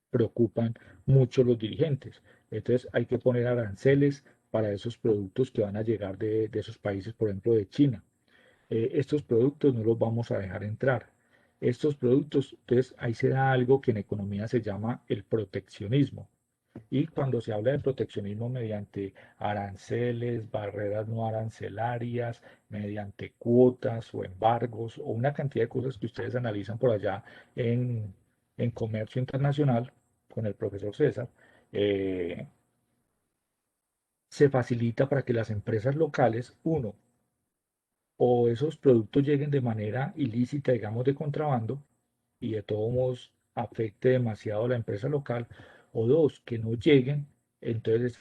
preocupan mucho los dirigentes. Entonces, hay que poner aranceles para esos productos que van a llegar de esos países, por ejemplo, de China. Estos productos no los vamos a dejar entrar. Estos productos, entonces ahí se da algo que en economía se llama el proteccionismo. Y cuando se habla de proteccionismo mediante aranceles, barreras no arancelarias, mediante cuotas o embargos o una cantidad de cosas que ustedes analizan por allá en, en comercio internacional con el profesor César, eh, se facilita para que las empresas locales, uno, o esos productos lleguen de manera ilícita, digamos de contrabando, y de todos modos afecte demasiado a la empresa local, o dos, que no lleguen, entonces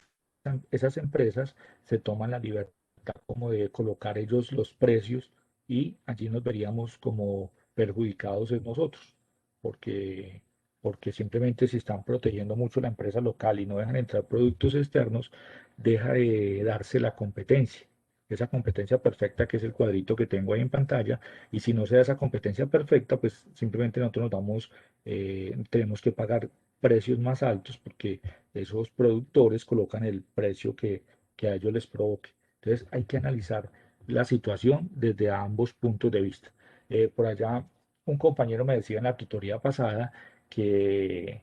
esas empresas se toman la libertad como de colocar ellos los precios y allí nos veríamos como perjudicados en nosotros, porque, porque simplemente si están protegiendo mucho la empresa local y no dejan entrar productos externos, deja de darse la competencia. Esa competencia perfecta que es el cuadrito que tengo ahí en pantalla, y si no se da esa competencia perfecta, pues simplemente nosotros nos damos, tenemos que pagar precios más altos porque esos productores colocan el precio que a ellos les provoque. Entonces hay que analizar la situación desde ambos puntos de vista. Por allá un compañero me decía en la tutoría pasada que,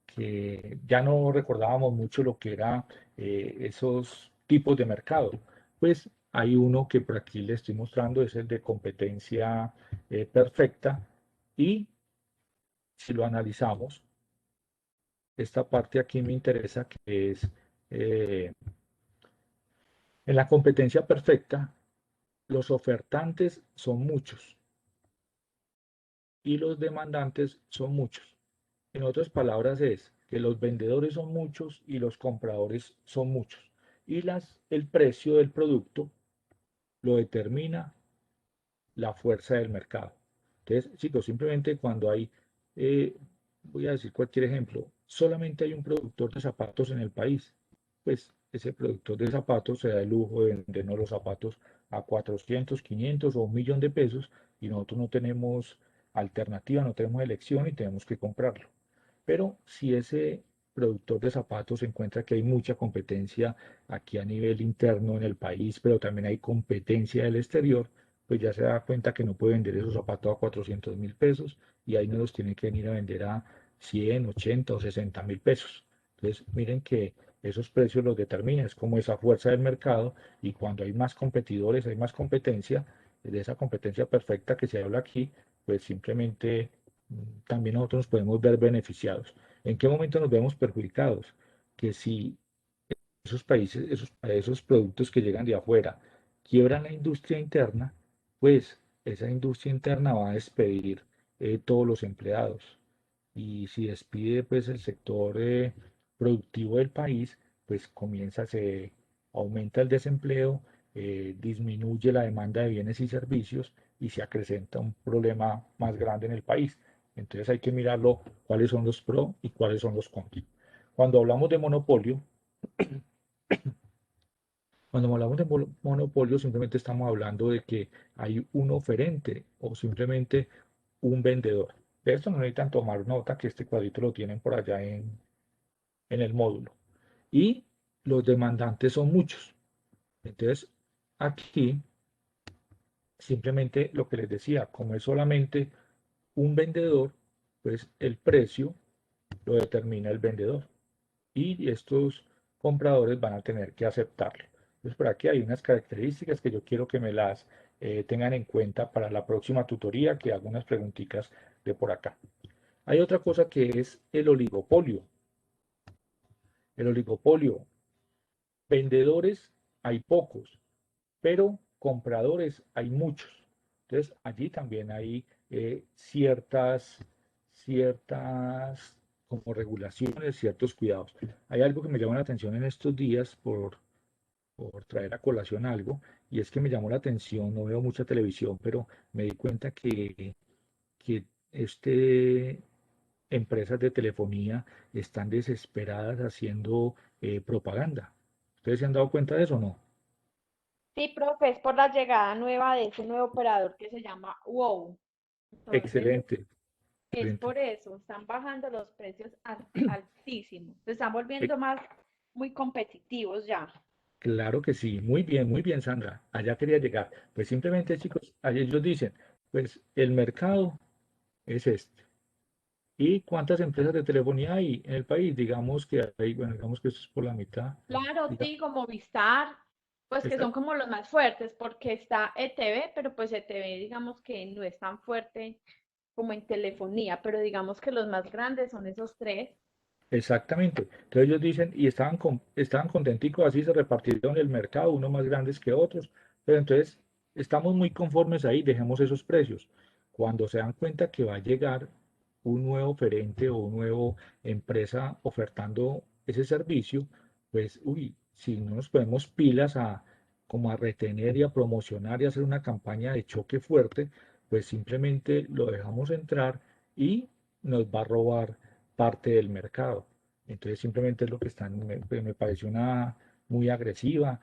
que ya no recordábamos mucho lo que era esos tipos de mercado. Pues hay uno que por aquí le estoy mostrando, es el de competencia perfecta, y si lo analizamos, esta parte aquí me interesa, que es eh, en la competencia perfecta, los ofertantes son muchos y los demandantes son muchos. En otras palabras es que los vendedores son muchos y los compradores son muchos. Y el precio del producto lo determina la fuerza del mercado. Entonces, chicos, simplemente cuando hay, eh, voy a decir cualquier ejemplo, solamente hay un productor de zapatos en el país, pues ese productor de zapatos se da el lujo de vendernos los zapatos a 400, 500 o 1.000.000 de pesos, y nosotros no tenemos alternativa, no tenemos elección y tenemos que comprarlo. Pero si ese productor de zapatos encuentra que hay mucha competencia aquí a nivel interno en el país, pero también hay competencia del exterior, pues ya se da cuenta que no puede vender esos zapatos a 400.000 pesos, y ahí no los tiene que venir a vender a 100, 80 o 60.000 pesos. Entonces, miren que esos precios los determina, es como esa fuerza del mercado, y cuando hay más competidores, hay más competencia, de esa competencia perfecta que se habla aquí, pues simplemente también nosotros nos podemos ver beneficiados. ¿En qué momento nos vemos perjudicados? Que si esos países, esos productos que llegan de afuera, quiebran la industria interna, pues esa industria interna va a despedir todos los empleados. Y si despide pues el sector productivo del país, pues se aumenta el desempleo, disminuye la demanda de bienes y servicios y se acrecenta un problema más grande en el país. Entonces hay que mirarlo, cuáles son los pros y cuáles son los contras. Cuando hablamos de monopolio, cuando hablamos de monopolio, simplemente estamos hablando de que hay un oferente o simplemente un vendedor. De esto no necesitan tomar nota, que este cuadrito lo tienen por allá en el módulo. Y los demandantes son muchos. Entonces, aquí simplemente lo que les decía, como es solamente un vendedor, pues el precio lo determina el vendedor, y estos compradores van a tener que aceptarlo. Entonces, por aquí hay unas características que yo quiero que me las tengan en cuenta para la próxima tutoría, que hago unas preguntitas de por acá. Hay otra cosa que es el oligopolio. El oligopolio, vendedores hay pocos, pero compradores hay muchos. Entonces, allí también hay ciertas como regulaciones, ciertos cuidados. Hay algo que me llama la atención en estos días por traer a colación algo, y es que me llamó la atención, no veo mucha televisión, pero me di cuenta que empresas de telefonía están desesperadas haciendo propaganda. ¿Ustedes se han dado cuenta de eso o no? Sí, profe, es por la llegada nueva de ese nuevo operador que se llama WOW. Entonces, Excelente, es excelente. por eso, están bajando los precios altísimos, se están Eh, volviendo muy competitivos ya. Claro que sí, muy bien, Sandra. Allá quería llegar. Pues simplemente, chicos, allí ellos dicen, pues el mercado es este. ¿Y cuántas empresas de telefonía hay en el país? Digamos que hay, bueno, digamos que esto es por la mitad. Claro, Diga, Tigo, Movistar, pues que esta- son como los más fuertes, porque está ETV, pero pues ETV digamos que no es tan fuerte como en telefonía, pero digamos que los más grandes son esos tres. exactamente. Entonces ellos dicen, y estaban contenticos, así se repartieron el mercado, unos más grandes que otros. Pero entonces estamos muy conformes ahí, dejemos esos precios. Cuando se dan cuenta que va a llegar un nuevo oferente o una nueva empresa ofertando ese servicio, pues, uy, si no nos ponemos pilas a como a retener y a promocionar y hacer una campaña de choque fuerte, pues simplemente lo dejamos entrar y nos va a robar parte del mercado. Entonces simplemente es lo que están, me pareció una muy agresiva,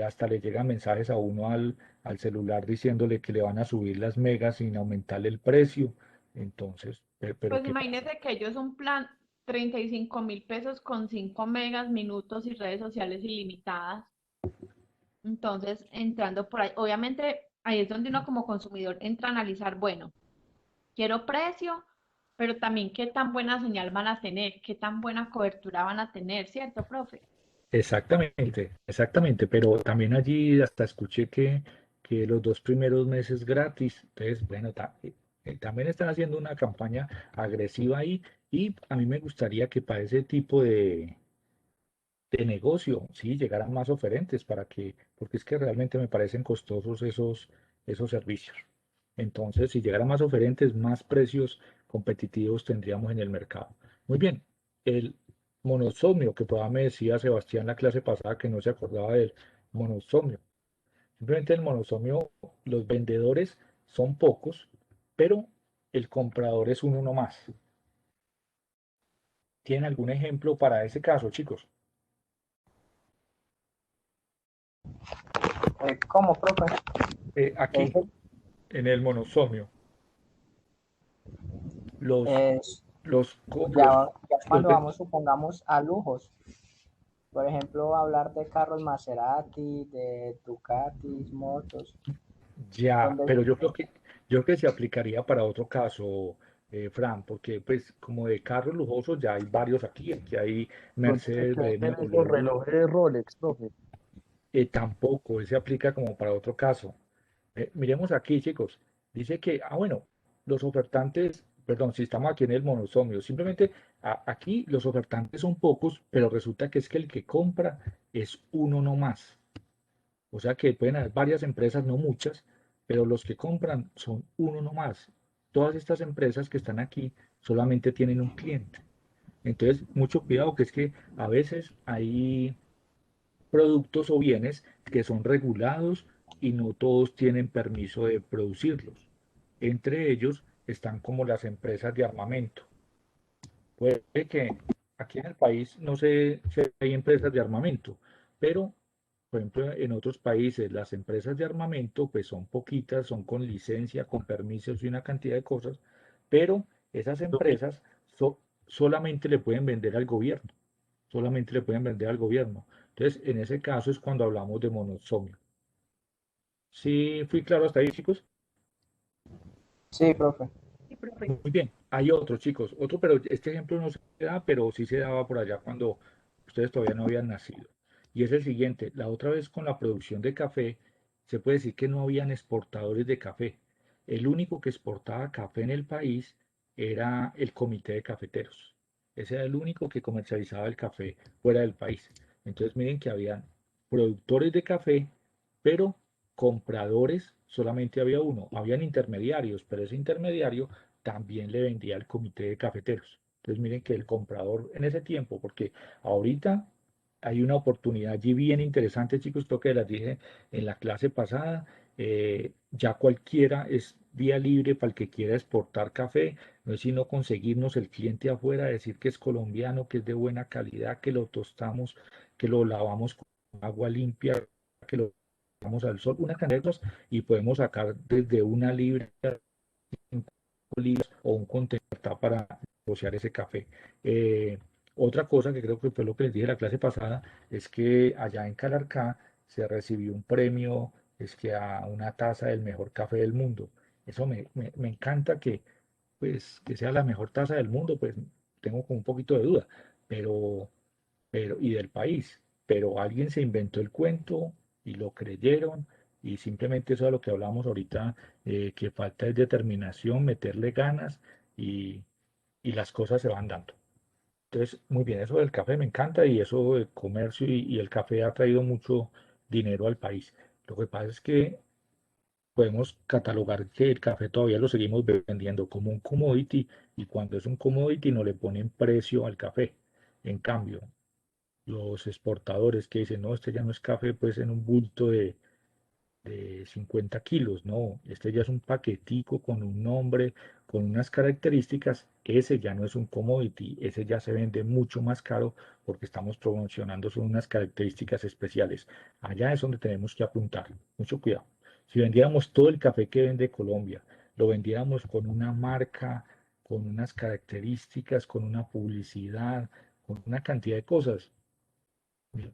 hasta le llegan mensajes a uno al celular diciéndole que le van a subir las megas sin aumentarle el precio. Entonces, pero Pues ¿qué pasa? imagínese que ellos un plan 35.000 pesos con 5 megas, minutos y redes sociales ilimitadas. Entonces, entrando por ahí, obviamente ahí es donde uno como consumidor entra a analizar, bueno, quiero precio, pero también qué tan buena señal van a tener, qué tan buena cobertura van a tener, ¿cierto, profe? Exactamente, exactamente, pero también allí hasta escuché que los 2 primeros meses gratis, entonces, bueno, también están haciendo una campaña agresiva ahí y a mí me gustaría que para ese tipo de negocio, sí, llegaran más oferentes para que, porque es que realmente me parecen costosos esos servicios. Entonces, si llegaran más oferentes, más precios competitivos tendríamos en el mercado. Muy bien, el monosomio, que probablemente me decía Sebastián la clase pasada que no se acordaba del monosomio. Simplemente el monosomio, los vendedores son pocos, pero el comprador es uno más. ¿Tienen algún ejemplo para ese caso, chicos? ¿Cómo, profe? Aquí, Ese en el monosomio, los, es los, co- ya los cuando vamos, supongamos, a lujos. Por ejemplo, hablar de carros Maserati, de Ducatis, motos, ya, donde pero yo creo que se aplicaría para otro caso, Fran, porque pues como de carros lujosos ya hay varios aquí hay Entonces, Mercedes, ¿qué hay de esos BMW, relojes Rolex, profe? tampoco, ese aplica como para otro caso. Miremos aquí, chicos, dice que, bueno, los ofertantes, perdón, si estamos aquí en el monosomio, simplemente aquí los ofertantes son pocos, pero resulta que es que el que compra es uno no más. O sea que pueden haber varias empresas, no muchas, pero los que compran son uno nomás. Todas estas empresas que están aquí solamente tienen un cliente. Entonces, mucho cuidado, que es que a veces hay productos o bienes que son regulados y no todos tienen permiso de producirlos. Entre ellos están como las empresas de armamento. Puede que aquí en el país no sé si hay empresas de armamento, pero por ejemplo en otros países las empresas de armamento pues son poquitas, son con licencia, con permisos y una cantidad de cosas, pero esas empresas solamente le pueden vender al gobierno, solamente le pueden vender al gobierno. Entonces en ese caso es cuando hablamos de monosomio. ¿Sí fui claro hasta ahí, chicos? sí, profe. Sí, profe. Muy bien, hay otro, chicos, otro, pero este ejemplo no se da, pero sí se daba por allá cuando ustedes todavía no habían nacido. Y es el siguiente, la otra vez con la producción de café, se puede decir que no habían exportadores de café. El único que exportaba café en el país era el Comité de Cafeteros. Ese era el único que comercializaba el café fuera del país. Entonces miren que habían productores de café, pero compradores solamente había uno. Habían intermediarios, pero ese intermediario también le vendía al comité de cafeteros. Entonces miren que el comprador en ese tiempo, porque ahorita hay una oportunidad allí bien interesante, chicos, creo que las dije en la clase pasada, ya cualquiera es vía libre para el que quiera exportar café, no es sino conseguirnos el cliente afuera, decir que es colombiano, que es de buena calidad, que lo tostamos, que lo lavamos con agua limpia, que lo lavamos al sol, una cantidad de cosas, y podemos sacar desde una libra o un contenedor para negociar ese café. Eh, Otra cosa que creo que fue lo que les dije la clase pasada es que allá en Calarcá se recibió un premio, es que a una taza del mejor café del mundo. Eso me encanta pues, que sea la mejor taza del mundo, pues tengo como un poquito de duda, pero y del país, pero alguien se inventó el cuento y lo creyeron y simplemente eso es lo que hablamos ahorita, que falta es determinación, meterle ganas y, y las cosas se van dando. Entonces, muy bien, eso del café me encanta y eso del comercio y el café ha traído mucho dinero al país. Lo que pasa es que podemos catalogar que el café todavía lo seguimos vendiendo como un commodity y cuando es un commodity no le ponen precio al café. En cambio, los exportadores que dicen, no, este ya no es café, pues en un bulto de 50 kilos, no, este ya es un paquetico con un nombre, con unas características, ese ya no es un commodity, ese ya se vende mucho más caro porque estamos promocionando son unas características especiales. Allá es donde tenemos que apuntar, mucho cuidado. Si vendiéramos todo el café que vende Colombia, lo vendiéramos con una marca, con unas características, con una publicidad, con una cantidad de cosas,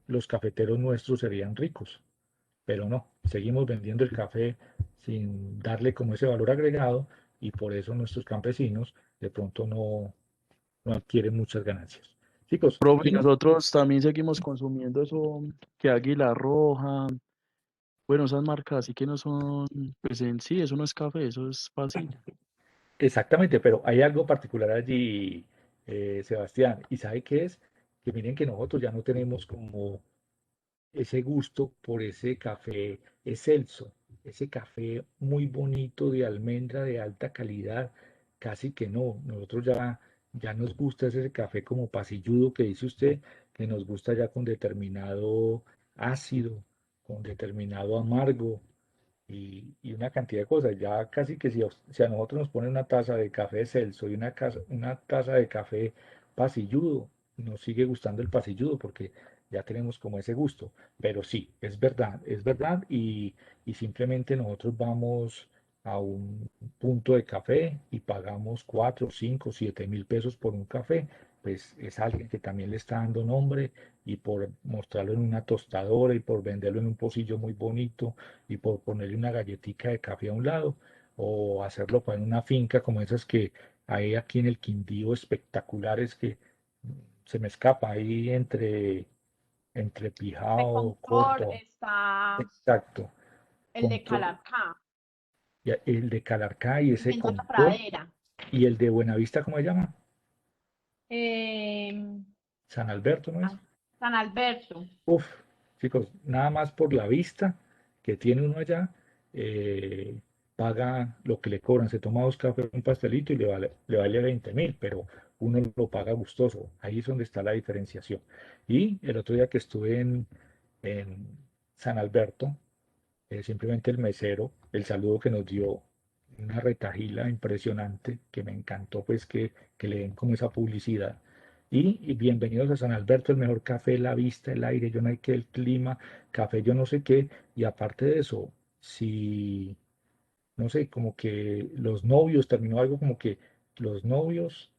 los cafeteros nuestros serían ricos, pero no, seguimos vendiendo el café sin darle como ese valor agregado y por eso nuestros campesinos de pronto no adquieren muchas ganancias. Chicos, Profe, y ¿quién- nosotros también seguimos consumiendo eso que Águila Roja, bueno, esas marcas así que no son, pues en sí, eso no es café, eso es pasilla. exactamente, pero hay algo particular allí, Sebastián, ¿y sabe qué es? Que miren que nosotros ya no tenemos como ese gusto por ese café excelso, ese café muy bonito de almendra de alta calidad, casi que no, nosotros ya nos gusta ese café como pasilludo que dice usted, que nos gusta ya con determinado ácido, con determinado amargo, y una cantidad de cosas. Ya casi que si a nosotros nos ponen una taza de café Celso y una taza de café pasilludo, nos sigue gustando el pasilludo porque ya tenemos como ese gusto. Pero sí, es verdad y simplemente nosotros vamos a un punto de café y pagamos 4, 5, 7.000 pesos por un café, pues es alguien que también le está dando nombre y por mostrarlo en una tostadora y por venderlo en un pocillo muy bonito y por ponerle una galletica de café a un lado, o hacerlo en una finca como esas que hay aquí en el Quindío espectaculares que se me escapa ahí entre De Pijao, Concord Corto, está exacto, el con de todo, Calarcá, el de Calarcá y ese yendo a la Concord, pradera. y el de Buenavista, ¿cómo se llama? Em, San Alberto, ¿no es? San Alberto. Uf, chicos, nada más por la vista que tiene uno allá, paga lo que le cobran. Se toma 2 cafés, un pastelito y le vale 20.000, pero uno lo paga gustoso. Ahí es donde está la diferenciación. Y el otro día que estuve en San Alberto, simplemente el mesero, el saludo que nos dio, una retajila impresionante, que me encantó pues que le den como esa publicidad. Y bienvenidos a San Alberto, el mejor café, la vista, el aire, yo no hay que el clima, café yo no sé qué. Y aparte de eso, si, no sé, como que los novios, terminó algo como que los novios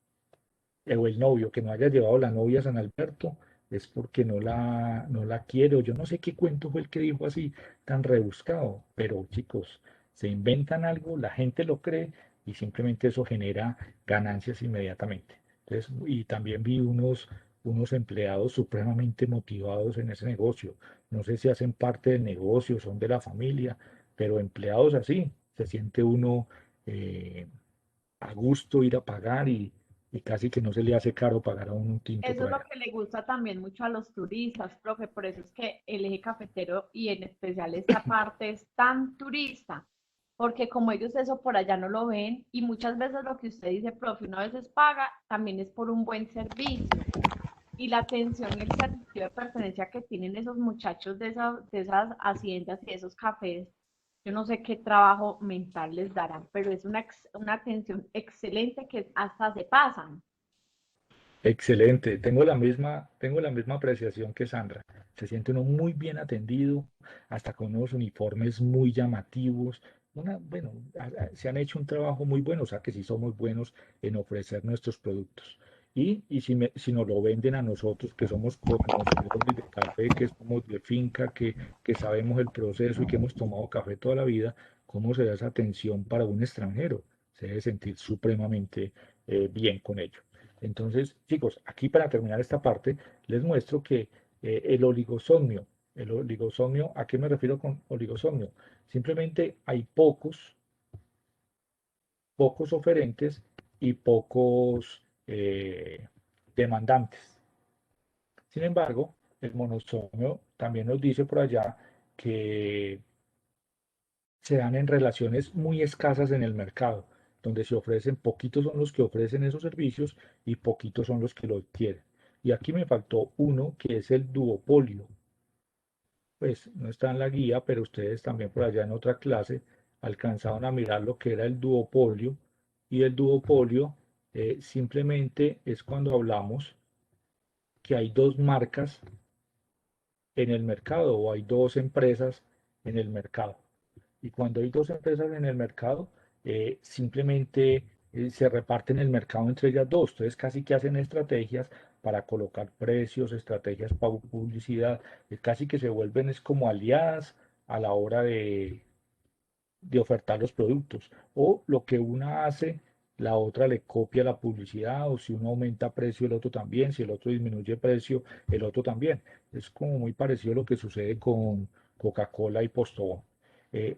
o el novio que no haya llevado la novia a San Alberto es porque no la quiere, o yo no sé qué cuento fue el que dijo así tan rebuscado, pero chicos, se inventan algo, la gente lo cree y simplemente eso genera ganancias inmediatamente. Entonces, y también vi unos empleados supremamente motivados en ese negocio. No sé si hacen parte del negocio, son de la familia, pero empleados así, se siente uno a gusto ir a pagar y casi que no se le hace caro pagar a uno un tinto Eso por es lo allá. que le gusta también mucho a los turistas, profe, por eso es que el eje cafetero y en especial esta parte es tan turista, porque como ellos eso por allá no lo ven y muchas veces lo que usted dice, profe, uno a veces paga, también es por un buen servicio y la atención y el servicio de pertenencia que tienen esos muchachos de esas haciendas y esos cafés. Yo no sé qué trabajo mental les darán, pero es una atención excelente que hasta se pasan. Excelente, tengo la misma apreciación que Sandra. Se siente uno muy bien atendido, hasta con unos uniformes muy llamativos. Bueno, se han hecho un trabajo muy bueno, o sea que sí somos buenos en ofrecer nuestros productos. Y si nos lo venden a nosotros, que somos conocedores de café, que somos de finca, que sabemos el proceso y que hemos tomado café toda la vida, ¿cómo se da esa atención para un extranjero? Se debe sentir supremamente bien con ello. Entonces, chicos, aquí para terminar esta parte, les muestro que el oligosomio, ¿a qué me refiero con oligosomio? Simplemente hay pocos oferentes y pocos demandantes. Sin embargo, el monosomio también nos dice por allá que se dan en relaciones muy escasas en el mercado, donde se ofrecen, poquitos son los que ofrecen esos servicios y poquitos son los que lo quieren. Y aquí me faltó uno que es el duopolio. Pues no está en la guía, pero ustedes también por allá en otra clase alcanzaron a mirar lo que era el duopolio. Y el duopolio simplemente es cuando hablamos que hay dos marcas en el mercado o hay dos empresas en el mercado. Y cuando hay dos empresas en el mercado, simplemente se reparten el mercado entre ellas dos. Entonces casi que hacen estrategias para colocar precios, estrategias para publicidad, casi que se vuelven es como aliadas a la hora de ofertar los productos. O lo que una hace, la otra le copia la publicidad, o si uno aumenta precio, el otro también, si el otro disminuye precio, el otro también. Es como muy parecido a lo que sucede con Coca-Cola y Postobón.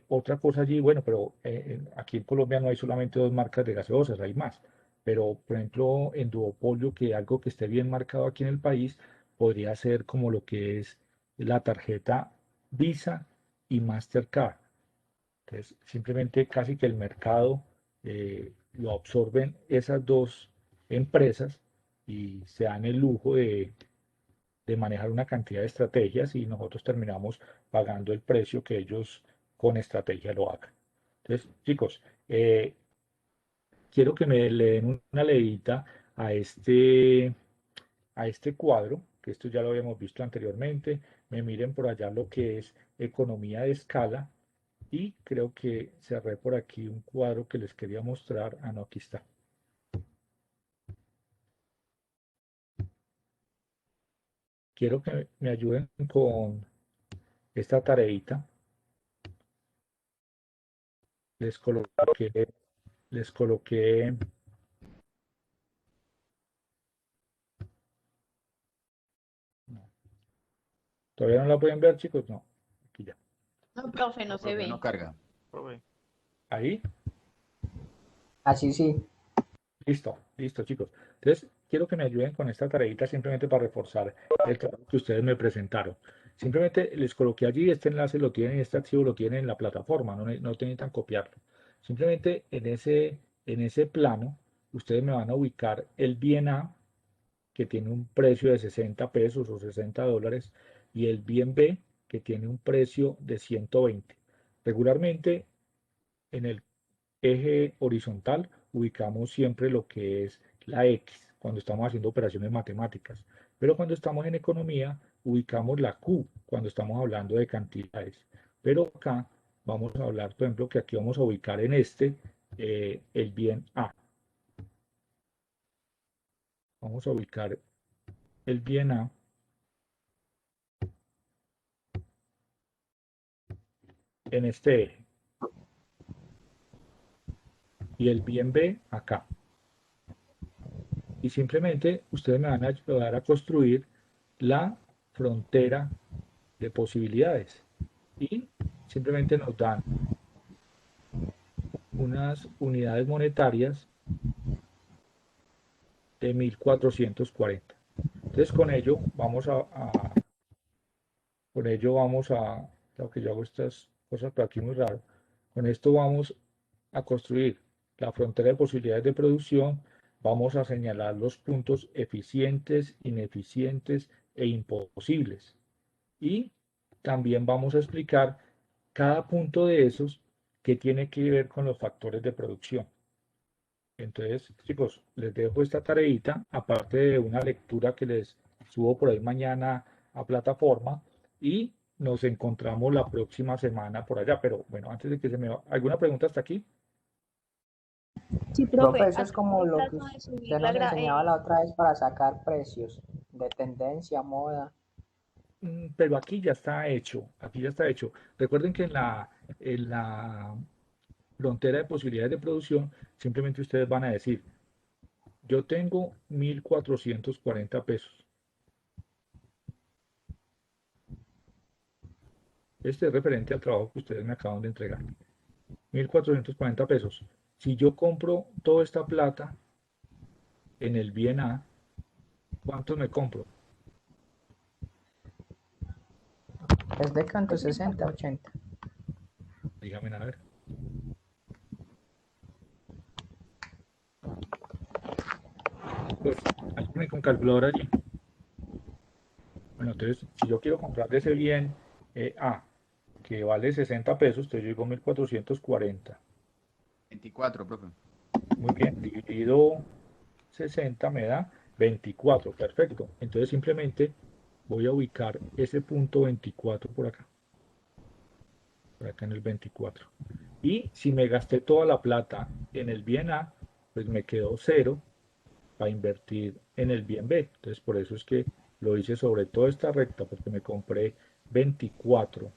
Otra cosa allí, bueno, pero aquí en Colombia no hay solamente dos marcas de gaseosas, hay más. Pero, por ejemplo, en duopolio, que algo que esté bien marcado aquí en el país, podría ser como lo que es la tarjeta Visa y Mastercard. Entonces, simplemente casi que el mercado lo absorben esas dos empresas y se dan el lujo de manejar una cantidad de estrategias y nosotros terminamos pagando el precio que ellos con estrategia lo hagan. Entonces, chicos, quiero que me le den una leidita a este cuadro, que esto ya lo habíamos visto anteriormente. Me miren por allá lo que es economía de escala. Y creo que cerré por aquí un cuadro que les quería mostrar. Ah, no, aquí está. Quiero que me ayuden con esta tareita. Les coloqué. No. ¿Todavía no la pueden ver, chicos? No. Aquí ya. No, profe, no se ve. No carga. Ahí. Así sí. Listo, listo, chicos. Entonces, quiero que me ayuden con esta tareita simplemente para reforzar el trabajo que ustedes me presentaron. Simplemente les coloqué allí, este enlace lo tienen, este archivo lo tienen en la plataforma, no necesitan copiarlo. Simplemente en ese plano, ustedes me van a ubicar el bien A, que tiene un precio de 60 pesos o 60 dólares, y el bien B, que tiene un precio de 120. Regularmente, en el eje horizontal ubicamos siempre lo que es la X cuando estamos haciendo operaciones matemáticas, pero cuando estamos en economía ubicamos la Q cuando estamos hablando de cantidades. Pero acá vamos a hablar, por ejemplo, que aquí vamos a ubicar en el bien A. Vamos a ubicar el bien A en este eje y el bien B acá. Y simplemente ustedes me van a ayudar a construir la frontera de posibilidades. Y simplemente nos dan unas unidades monetarias de 1440. Entonces con ello vamos creo que yo hago estas cosas por aquí muy raro, con esto vamos a construir la frontera de posibilidades de producción, vamos a señalar los puntos eficientes, ineficientes e imposibles. Y también vamos a explicar cada punto de esos que tiene que ver con los factores de producción. Entonces, chicos, les dejo esta tareita, aparte de una lectura que les subo por ahí mañana a plataforma, y nos encontramos la próxima semana por allá. Pero bueno, antes de que se me va, ¿alguna pregunta hasta aquí? Sí, Profe, profe, eso es aquí como el lo que plasma de usted subir nos enseñaba la otra vez para sacar precios de tendencia, moda. Pero aquí ya está hecho, aquí ya está hecho. Recuerden que en la frontera de posibilidades de producción, simplemente ustedes van a decir, yo tengo 1440 pesos. Este es referente al trabajo que ustedes me acaban de entregar. 1440 pesos. Si yo compro toda esta plata en el bien A, ¿cuánto me compro? ¿Es de cuánto? 60, 80. Dígame a ver. Pues, ayúdame con calculadora allí. Bueno, entonces, si yo quiero comprar de ese bien A, que vale 60 pesos, entonces yo digo 1440. 24, profe. Muy bien, dividido 60 me da 24, perfecto. Entonces simplemente voy a ubicar ese punto 24 por acá en el 24. Y si me gasté toda la plata en el bien A, pues me quedó 0 para invertir en el bien B. Entonces por eso es que lo hice sobre toda esta recta, porque me compré 24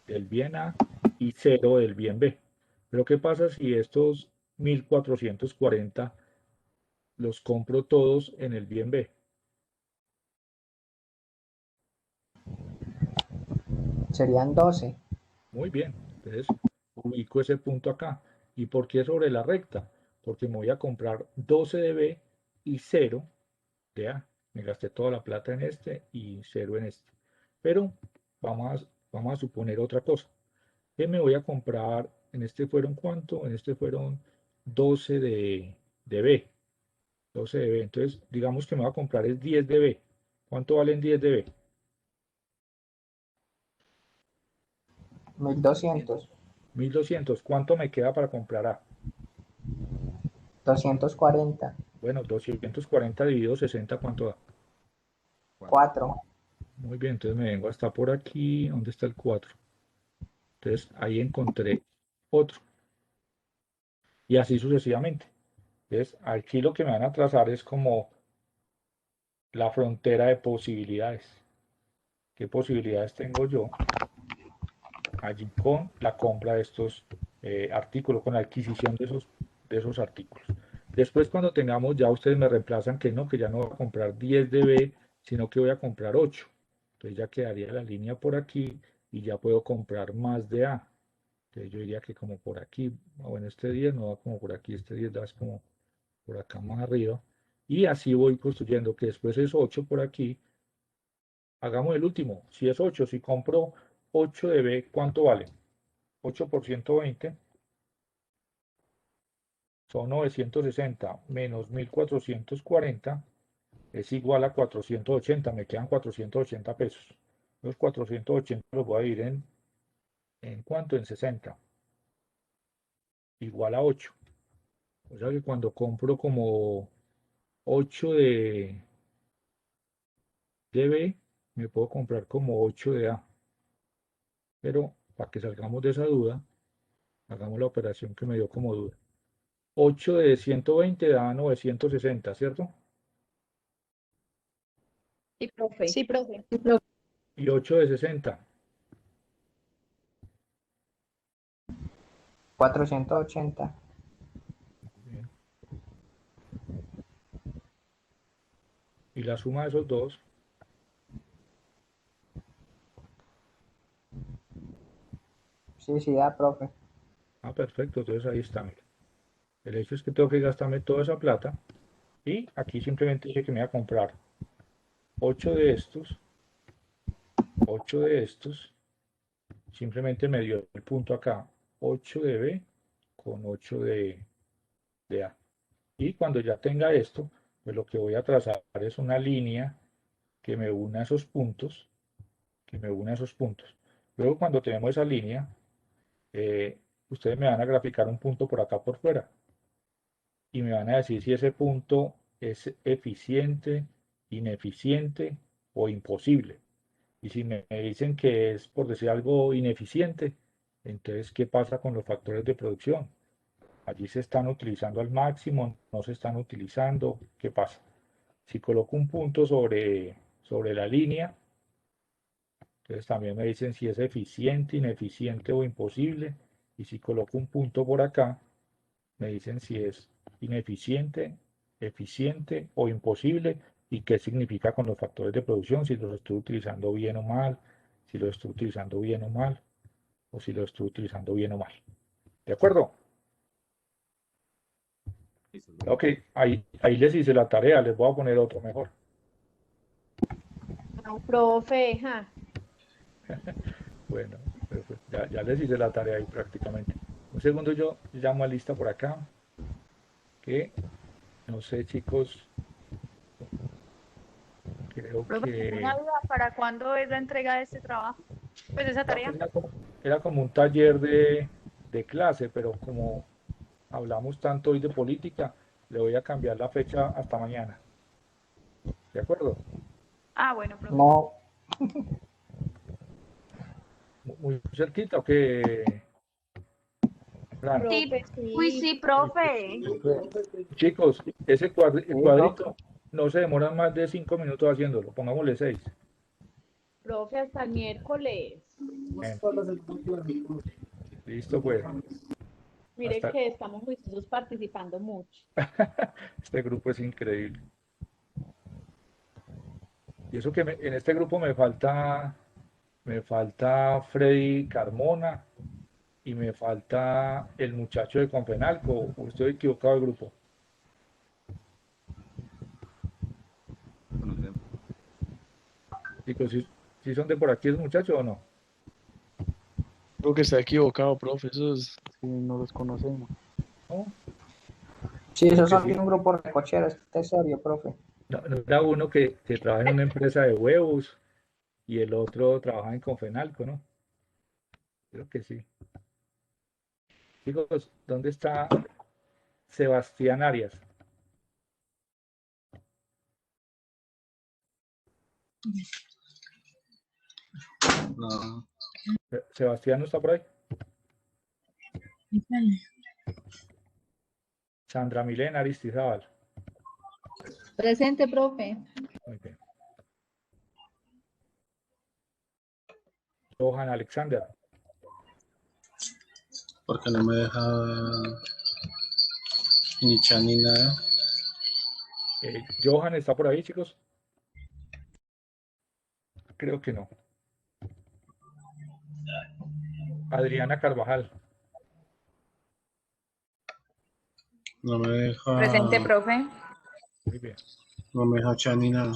del bien A y 0 del bien B. Pero ¿qué pasa si estos 1440 los compro todos en el bien B? Serían 12. Muy bien, entonces ubico ese punto acá. ¿Y por qué sobre la recta? Porque me voy a comprar 12 de B y 0 de A. Me gasté toda la plata en este y 0 en este. Pero vamos a suponer otra cosa. Que me voy a comprar, en este fueron ¿cuánto? En este fueron 12 de B. 12 de B. Entonces, digamos que me voy a comprar es 10 de B. ¿Cuánto valen 10 de B? 1200. 1200. ¿Cuánto me queda para comprar A? 240. Bueno, 240 dividido 60, ¿cuánto da? 4. Muy bien, entonces me vengo hasta por aquí. ¿Dónde está el 4? Entonces ahí encontré otro. Y así sucesivamente. Entonces aquí lo que me van a trazar es como la frontera de posibilidades. ¿Qué posibilidades tengo yo allí con la compra de estos artículos, con la adquisición de esos artículos? Después cuando tengamos, ya ustedes me reemplazan que no, que ya no voy a comprar 10 de B, sino que voy a comprar 8. Entonces ya quedaría la línea por aquí y ya puedo comprar más de A. Entonces yo diría que como por aquí, bueno, este 10 no va como por aquí, este 10 da como por acá más arriba. Y así voy construyendo, que después es 8 por aquí. Hagamos el último. Si es 8, si compro 8 de B, ¿cuánto vale? 8 por 120 son 960 menos 1440 es igual a 480. Me quedan 480 pesos. Los 480 los voy a dividir ¿en cuánto? En 60. Igual a 8. O sea que cuando compro como 8 de B, me puedo comprar como 8 de A. Pero para que salgamos de esa duda, hagamos la operación que me dio como duda. 8 de 120 da 960, ¿cierto? Sí, profe. Sí, profe. Y 8 de 60. 480. Bien. Y la suma de esos dos, Sí, da, profe. perfecto, entonces ahí está, mira. El hecho es que tengo que gastarme toda esa plata y aquí simplemente dice que me voy a comprar 8 de estos, 8 de estos, simplemente me dio el punto acá, 8 de B con 8 de A. Y cuando ya tenga esto, pues lo que voy a trazar es una línea que me una a esos puntos, que me une a esos puntos. Luego cuando tenemos esa línea, ustedes me van a graficar un punto por acá por fuera y me van a decir si ese punto es eficiente, ineficiente o imposible. Y si me dicen que es, por decir algo, ineficiente, entonces, ¿qué pasa con los factores de producción? Allí se están utilizando al máximo, no se están utilizando, ¿qué pasa? Si coloco un punto sobre la línea, entonces también me dicen si es eficiente, ineficiente o imposible. Y si coloco un punto por acá, me dicen si es ineficiente, eficiente o imposible y qué significa con los factores de producción, si los estoy utilizando bien o mal, si los estoy utilizando bien o mal, o si los estoy utilizando bien o mal. ¿De acuerdo? Ok, ahí les hice la tarea, les voy a poner otro mejor. No, profe, ja. Bueno, Pero pues ya les hice la tarea ahí prácticamente. Un segundo, yo llamo a lista por acá. Que no sé, chicos, creo Profe, que ¿una duda para cuándo es la entrega de este trabajo? Pues de esa tarea. era como un taller de clase, pero como hablamos tanto hoy de política, le voy a cambiar la fecha hasta mañana. ¿De acuerdo? Ah, bueno, profe. No, Muy cerquita, ¿o qué? Fran? Sí, Profe, uy, sí. sí, profe. Chicos, ese sí, cuadrito no se demoran más de 5 minutos haciéndolo, pongámosle 6. Profe, hasta el miércoles. Listo, pues. Mire Hasta que estamos juiciosos participando mucho. este grupo es increíble. Y eso que en este grupo me falta Freddy Carmona y me falta el muchacho de Confenalco. ¿O estoy equivocado del grupo? Conocemos. Chicos, ¿sí son de por aquí esos muchachos o no? Creo que está equivocado, profe. Esos sí, no los conocemos. ¿No? sí, esos Porque son sí. un grupo recochero, este es serio, profe. No era uno que trabaja en una empresa de huevos y el otro trabaja en Confenalco, ¿no? Creo que sí. Chicos, ¿dónde está Sebastián Arias? No. ¿Sebastián no está por ahí? Sandra Milena Aristizábal. Presente, profe. Muy bien. Johan Alexander. Porque no me deja ni chat ni nada. Johan está por ahí, chicos. Creo que no. Adriana Carvajal. No me deja. Presente, profe. Muy bien. No me deja chat ni nada.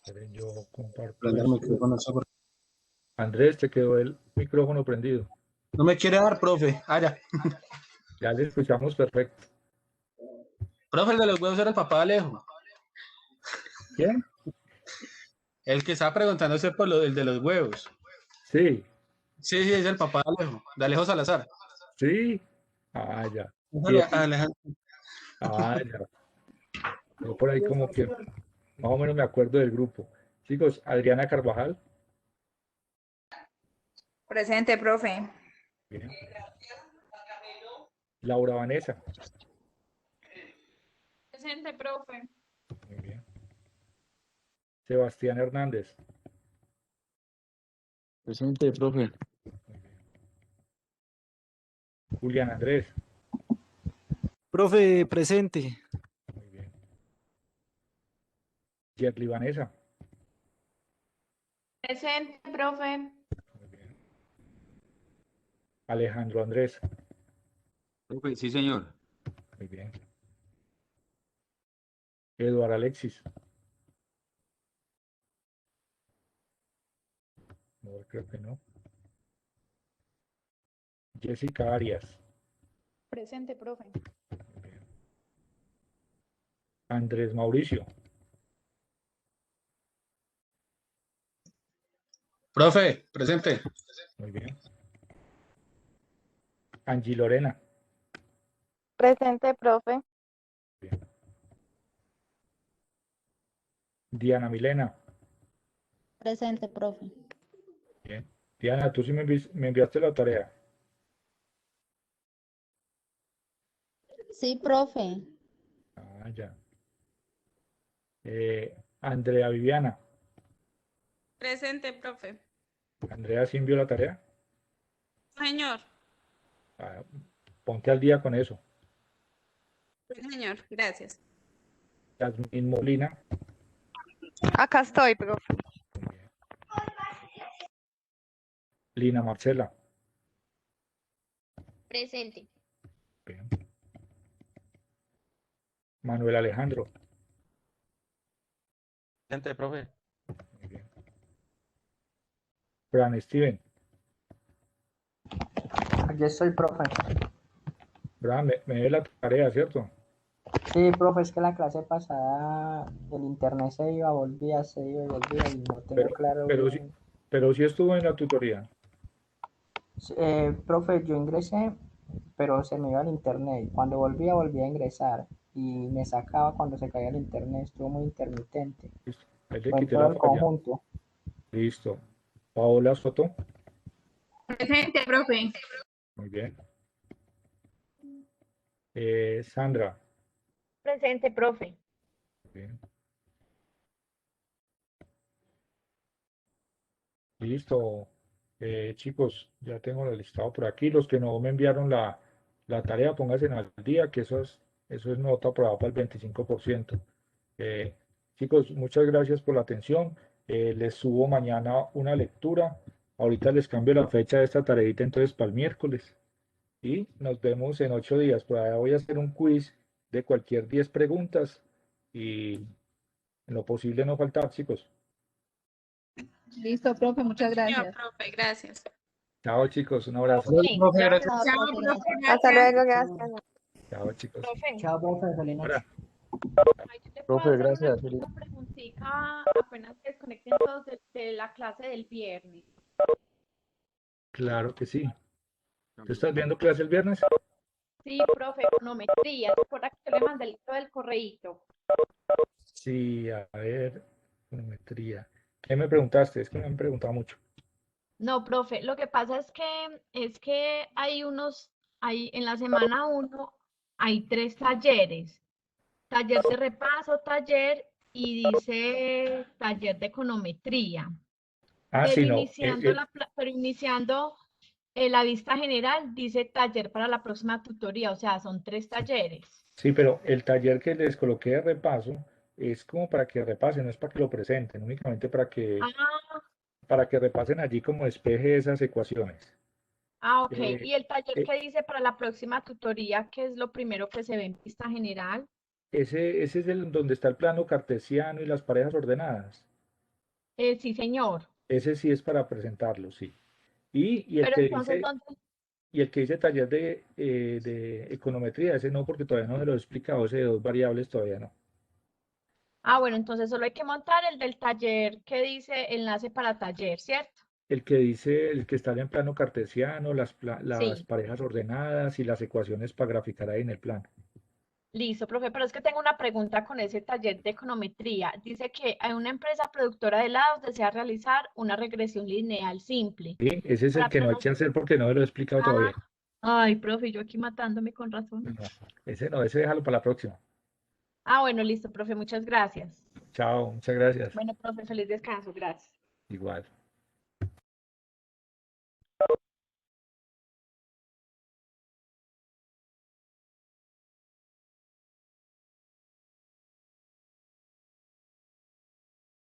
Esperen, yo comparto Prende el esto. micrófono. Andrés, te quedó el micrófono prendido. No me quiere dar, profe. Ah, ya. Ya le escuchamos perfecto. Profe, el de los huevos era el papá de Alejo. ¿Quién? El que estaba preguntándose por el de los huevos. Sí. Sí, sí, es el papá de Alejo Salazar. Sí. Ah, ya. Alejandro. Ah, ya. Yo por ahí como que más o menos me acuerdo del grupo. Chicos, Adriana Carvajal. Presente, profe. Bien. Laura Vanessa. Presente, profe. Muy bien. Sebastián Hernández. Presente, profe. Muy bien. Julián Andrés. Profe, presente. Muy bien. Yerly Vanessa. Presente, profe. Muy bien. Alejandro Andrés. Profe, sí, señor. Muy bien. Eduardo Alexis. No, creo que no. Jessica Arias. Presente, profe. Muy bien. Andrés Mauricio. Profe, presente. Muy bien. Angie Lorena. Presente, profe. Bien. Diana Milena. Presente, profe. Bien. Diana, tú sí me enviaste la tarea. Sí, profe. Ah, ya. Andrea Viviana. Presente, profe. Andrea, ¿sí envió la tarea? Señor. Ah, ponte al día con eso. Señor, gracias. Yasmín Molina. Acá estoy, profe. Muy bien. Lina Marcela. Presente. Bien. Manuel Alejandro. Presente, profe. Muy bien. Fran Steven. Aquí estoy, profe. Abraham, me debe la tarea, ¿cierto? Sí, profe, es que la clase pasada el internet se iba, volvía, se iba y volvía y no tengo claro Pero bien. sí estuvo en la tutoría. Profe, yo ingresé, pero se me iba el internet. Cuando volvía, volvía a ingresar y me sacaba cuando se caía el internet. Estuvo muy intermitente. Listo. Ahí le Fue en quité todo la el falla. conjunto. Listo. Paola Soto. Presente, profe. Muy bien. Sandra. Presente, profe. Bien. Listo. Chicos, ya tengo el listado por aquí. Los que no me enviaron la tarea, pónganse al día, que eso es nota aprobada para el 25%. Chicos, muchas gracias por la atención. Les subo mañana una lectura. Ahorita les cambio la fecha de esta tareita entonces para el miércoles. Y nos vemos en 8 días. Por ahí voy a hacer un quiz de cualquier 10 preguntas y en lo posible no faltar, chicos. Listo, profe, muchas Señor gracias. profe, gracias. Chao, chicos. Un abrazo. Profe, Profe, gracias. Chao, Chao, profe, profe, gracias. Hasta gracias. luego, gracias. Chao, chicos. profe. Chao, profe, feliz noche. Ahora. Ay, yo le puedo Profe, hacer una gracias. última preguntita apenas se desconecten todos de la clase del viernes. Claro que sí. ¿Tú estás viendo clase el viernes? Sí, profe, econometría. ¿Se acuerda que yo le mandé el del correíto? Sí, a ver, geometría. ¿Qué me preguntaste? Es que me han preguntado mucho. No, profe, lo que pasa es que en la semana 1 hay 3 talleres. Taller de repaso, taller y dice taller de econometría. Ah, Pero sí, no. iniciando la vista general dice taller para la próxima tutoría, o sea, son 3 talleres. Sí, pero el taller que les coloqué de repaso es como para que repasen, no es para que lo presenten, únicamente para que repasen allí como despeje esas ecuaciones. Ok. Eh, Y el taller eh, que dice para la próxima tutoría, ¿qué es lo primero que se ve en vista general? ese es donde está el plano cartesiano y las parejas ordenadas. Sí, señor. Ese sí es para presentarlo, sí. Y el Pero que entonces, dice, taller de econometría, ese no, porque todavía no se lo he explicado, ese de dos variables todavía no. bueno, entonces solo hay que montar el del taller que dice enlace para taller, ¿cierto? El que dice, el que está en plano cartesiano, las Sí. parejas ordenadas y las ecuaciones para graficar ahí en el plano. Listo, profe, pero es que tengo una pregunta con ese taller de econometría. Dice que hay una empresa productora de helados desea realizar una regresión lineal simple. Sí, ese es el Para que no hay que hacer porque no se lo he explicado todavía. Ay, profe, yo aquí matándome con razón. No, ese no, ese déjalo para la próxima. Bueno, listo, profe, muchas gracias. Chao, muchas gracias. Bueno, profe, feliz descanso, gracias. Igual.